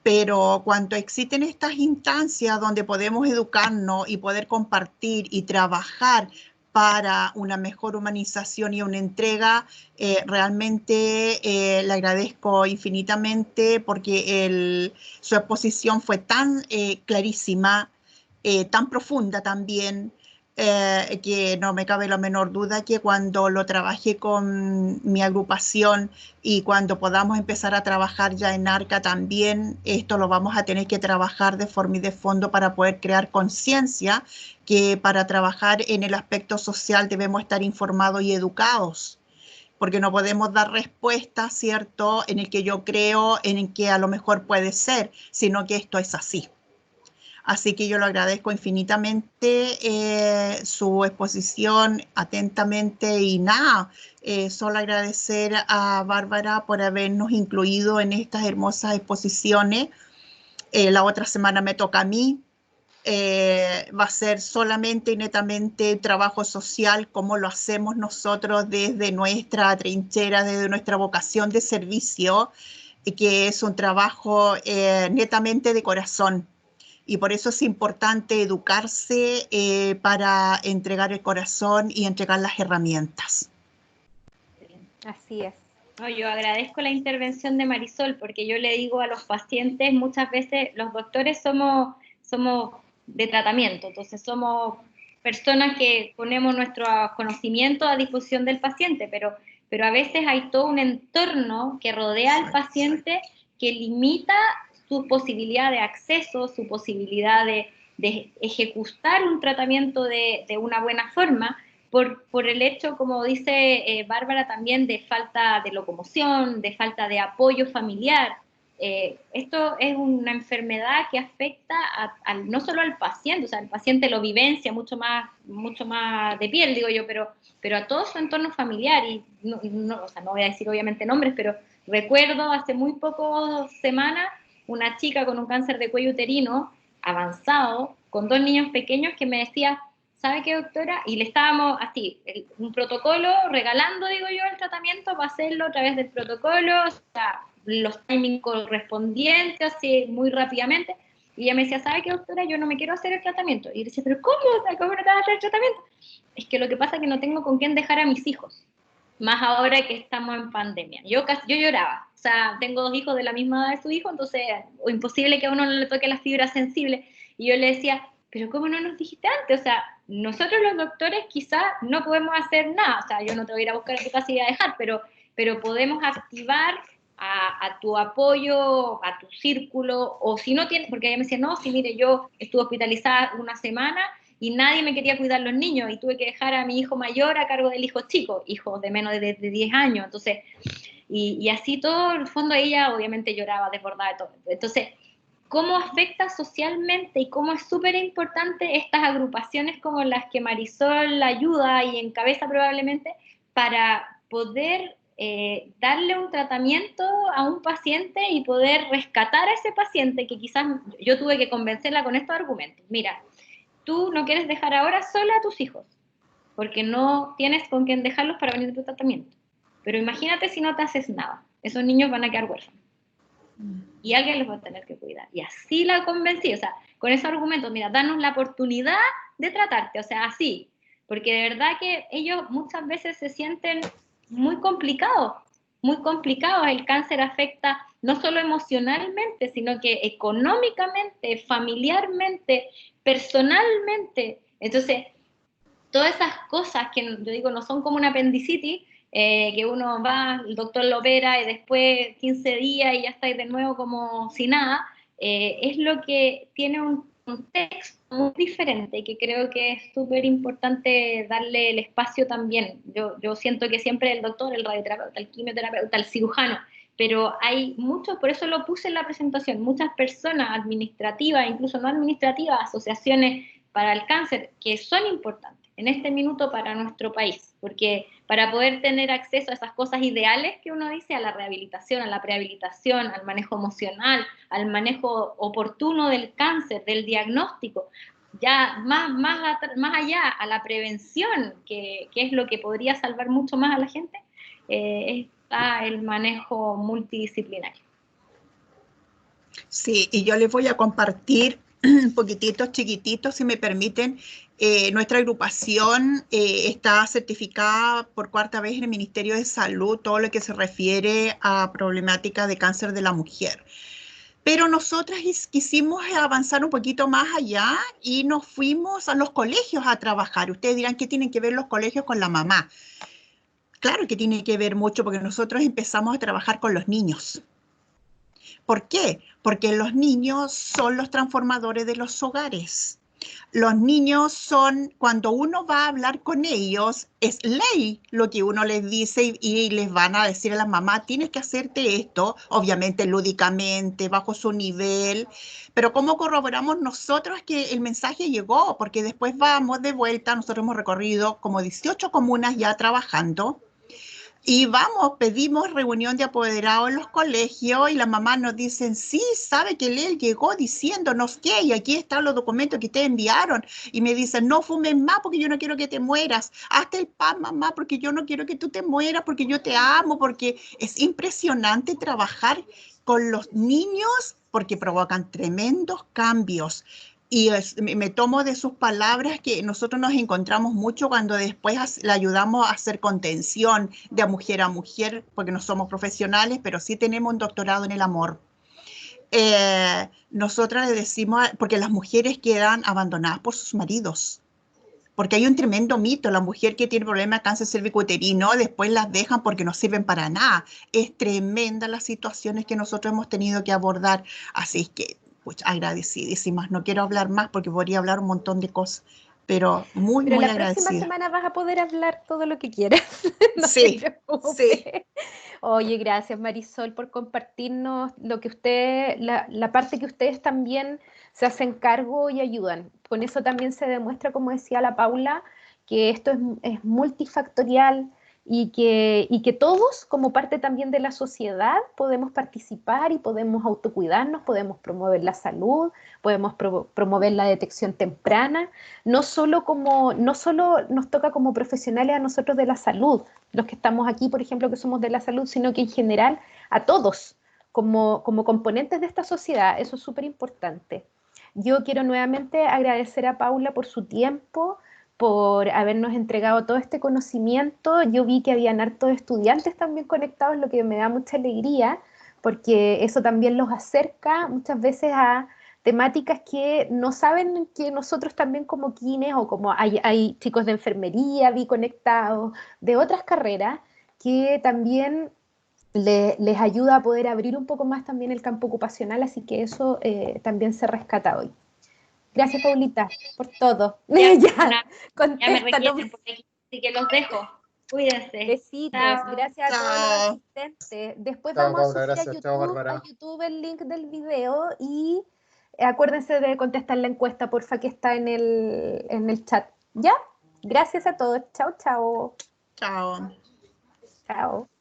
Pero cuando existen estas instancias donde podemos educarnos y poder compartir y trabajar para una mejor humanización y una entrega, realmente le agradezco infinitamente porque su exposición fue tan clarísima, tan profunda también, que no me cabe la menor duda que cuando lo trabajé con mi agrupación y cuando podamos empezar a trabajar ya en ARCA también, esto lo vamos a tener que trabajar de forma y de fondo para poder crear conciencia que para trabajar en el aspecto social debemos estar informados y educados, porque no podemos dar respuestas, ¿cierto?, en el que yo creo, en el que a lo mejor puede ser, sino que esto es así. Así que yo lo agradezco infinitamente su exposición atentamente y nada, solo agradecer a Bárbara por habernos incluido en estas hermosas exposiciones. La otra semana me toca a mí. Va a ser solamente y netamente trabajo social como lo hacemos nosotros desde nuestra trinchera, desde nuestra vocación de servicio, que es un trabajo netamente de corazón. Y por eso es importante educarse para entregar el corazón y entregar las herramientas. Así es. No, yo agradezco la intervención de Marisol porque yo le digo a los pacientes muchas veces, los doctores somos de tratamiento. Entonces somos personas que ponemos nuestro conocimiento a disposición del paciente, pero a veces hay todo un entorno que rodea al paciente que limita su posibilidad de acceso, su posibilidad de ejecutar un tratamiento de una buena forma, por el hecho, como dice Bárbara también, de falta de locomoción, de falta de apoyo familiar. Esto es una enfermedad que afecta no solo al paciente, o sea, el paciente lo vivencia mucho más de piel, digo yo, pero a todo su entorno familiar, y o sea, no voy a decir obviamente nombres, pero recuerdo hace muy pocas semanas una chica con un cáncer de cuello uterino avanzado, con 2 niños pequeños, que me decía, ¿sabe qué, doctora? Y le estábamos así, un protocolo, regalando, digo yo, el tratamiento para hacerlo a través del protocolo, o sea, los timings correspondientes, así muy rápidamente. Y ella me decía, ¿sabe qué, doctora? Yo no me quiero hacer el tratamiento. Y yo decía, ¿pero cómo? ¿Cómo no te vas a hacer el tratamiento? Es que lo que pasa es que no tengo con quién dejar a mis hijos, más ahora que estamos en pandemia. Yo lloraba, o sea, tengo 2 hijos de la misma edad de su hijo, entonces, o imposible que a uno no le toque la fibra sensible. Y yo le decía, pero ¿cómo no nos dijiste antes? O sea, nosotros los doctores quizás no podemos hacer nada, o sea, yo no te voy a ir a buscar a tu casa y a dejar, pero podemos activar a tu apoyo, a tu círculo, o si no tienes, porque ella me decía, no, sí, mire, yo estuve hospitalizada una semana y nadie me quería cuidar los niños y tuve que dejar a mi hijo mayor a cargo del hijo chico, hijo de menos de 10 años, entonces, y así todo, en el fondo ella obviamente lloraba desbordada de todo. Entonces, ¿cómo afecta socialmente y cómo es súper importante estas agrupaciones como las que Marisol ayuda y encabeza probablemente para poder darle un tratamiento a un paciente y poder rescatar a ese paciente que quizás yo tuve que convencerla con estos argumentos? Mira, tú no quieres dejar ahora sola a tus hijos porque no tienes con quién dejarlos para venir a tu tratamiento. Pero imagínate si no te haces nada. Esos niños van a quedar huérfanos. Y alguien los va a tener que cuidar. Y así la convencí, o sea, con esos argumentos, mira, danos la oportunidad de tratarte, o sea, así. Porque de verdad que ellos muchas veces se sienten muy complicados, muy complicados. El cáncer afecta no solo emocionalmente, sino que económicamente, familiarmente, personalmente. Entonces, todas esas cosas que yo digo no son como una apendicitis, que uno va, el doctor lo opera y después 15 días y ya estáis de nuevo como si nada, es lo que tiene un contexto muy diferente y que creo que es súper importante darle el espacio también. Yo siento que siempre el doctor, el radioterapeuta, el quimioterapeuta, el cirujano, pero hay muchos, por eso lo puse en la presentación, muchas personas administrativas, incluso no administrativas, asociaciones para el cáncer, que son importantes en este minuto para nuestro país, porque para poder tener acceso a esas cosas ideales que uno dice, a la rehabilitación, a la prehabilitación, al manejo emocional, al manejo oportuno del cáncer, del diagnóstico, ya más allá a la prevención, que es lo que podría salvar mucho más a la gente, está el manejo multidisciplinario. Sí, y yo les voy a compartir un poquitito, chiquititos, si me permiten. Nuestra agrupación está certificada por 4ª vez en el Ministerio de Salud, todo lo que se refiere a problemática de cáncer de la mujer. Pero nosotras quisimos avanzar un poquito más allá y nos fuimos a los colegios a trabajar. Ustedes dirán, ¿qué tienen que ver los colegios con la mamá? Claro que tiene que ver mucho porque nosotros empezamos a trabajar con los niños. ¿Por qué? Porque los niños son los transformadores de los hogares. Los niños son, cuando uno va a hablar con ellos, es ley lo que uno les dice y les van a decir a la mamá, tienes que hacerte esto, obviamente lúdicamente, bajo su nivel, pero ¿cómo corroboramos nosotros que el mensaje llegó? Porque después vamos de vuelta, nosotros hemos recorrido como 18 comunas ya trabajando, y vamos, pedimos reunión de apoderados en los colegios y las mamás nos dicen, sí, sabe que él llegó diciéndonos que, y aquí están los documentos que ustedes enviaron. Y me dicen, no fumes más porque yo no quiero que te mueras. Hazte el pan, mamá, porque yo no quiero que tú te mueras, porque yo te amo, porque es impresionante trabajar con los niños porque provocan tremendos cambios. Y me tomo de sus palabras que nosotros nos encontramos mucho cuando después le ayudamos a hacer contención de mujer a mujer, porque no somos profesionales, pero sí tenemos un doctorado en el amor. nosotras le decimos, porque las mujeres quedan abandonadas por sus maridos. Porque hay un tremendo mito, la mujer que tiene problemas de cáncer cervicuterino, después las dejan porque no sirven para nada. Es tremenda las situaciones que nosotros hemos tenido que abordar, así que pues, agradecidísimas. No quiero hablar más porque podría hablar un montón de cosas, pero muy, Pero muy la próxima agradecida. semana vas a poder hablar todo lo que quieras. No Sí, te preocupes. sí. Oye, gracias Marisol por compartirnos lo que usted, la parte que ustedes también se hacen cargo y ayudan. Con eso también se demuestra, como decía la Paula, que esto es multifactorial y que todos, como parte también de la sociedad, podemos participar y podemos autocuidarnos, podemos promover la salud, podemos promover la detección temprana. No solo nos toca como profesionales a nosotros de la salud, los que estamos aquí, por ejemplo, que somos de la salud, sino que en general a todos, como componentes de esta sociedad. Eso es súper importante. Yo quiero nuevamente agradecer a Paula por su tiempo, por habernos entregado todo este conocimiento. Yo vi que habían hartos estudiantes también conectados, lo que me da mucha alegría, porque eso también los acerca muchas veces a temáticas que no saben que nosotros también como kines o como hay chicos de enfermería, vi conectados, de otras carreras, que también les ayuda a poder abrir un poco más también el campo ocupacional, así que eso también se rescata hoy. Gracias, Paulita, por todo. Ya, Ya, ya me contéstanos. requieren por aquí, así que los dejo. Cuídense. Besitos, Chao. gracias a todos los Chao. asistentes. Después Chao, vamos a Paula, subir gracias. Chao, A Bárbara. YouTube el link del video y acuérdense de contestar la encuesta, porfa, que está en el chat. ¿Ya? Gracias a todos. Chao, chao. Chao. Chao.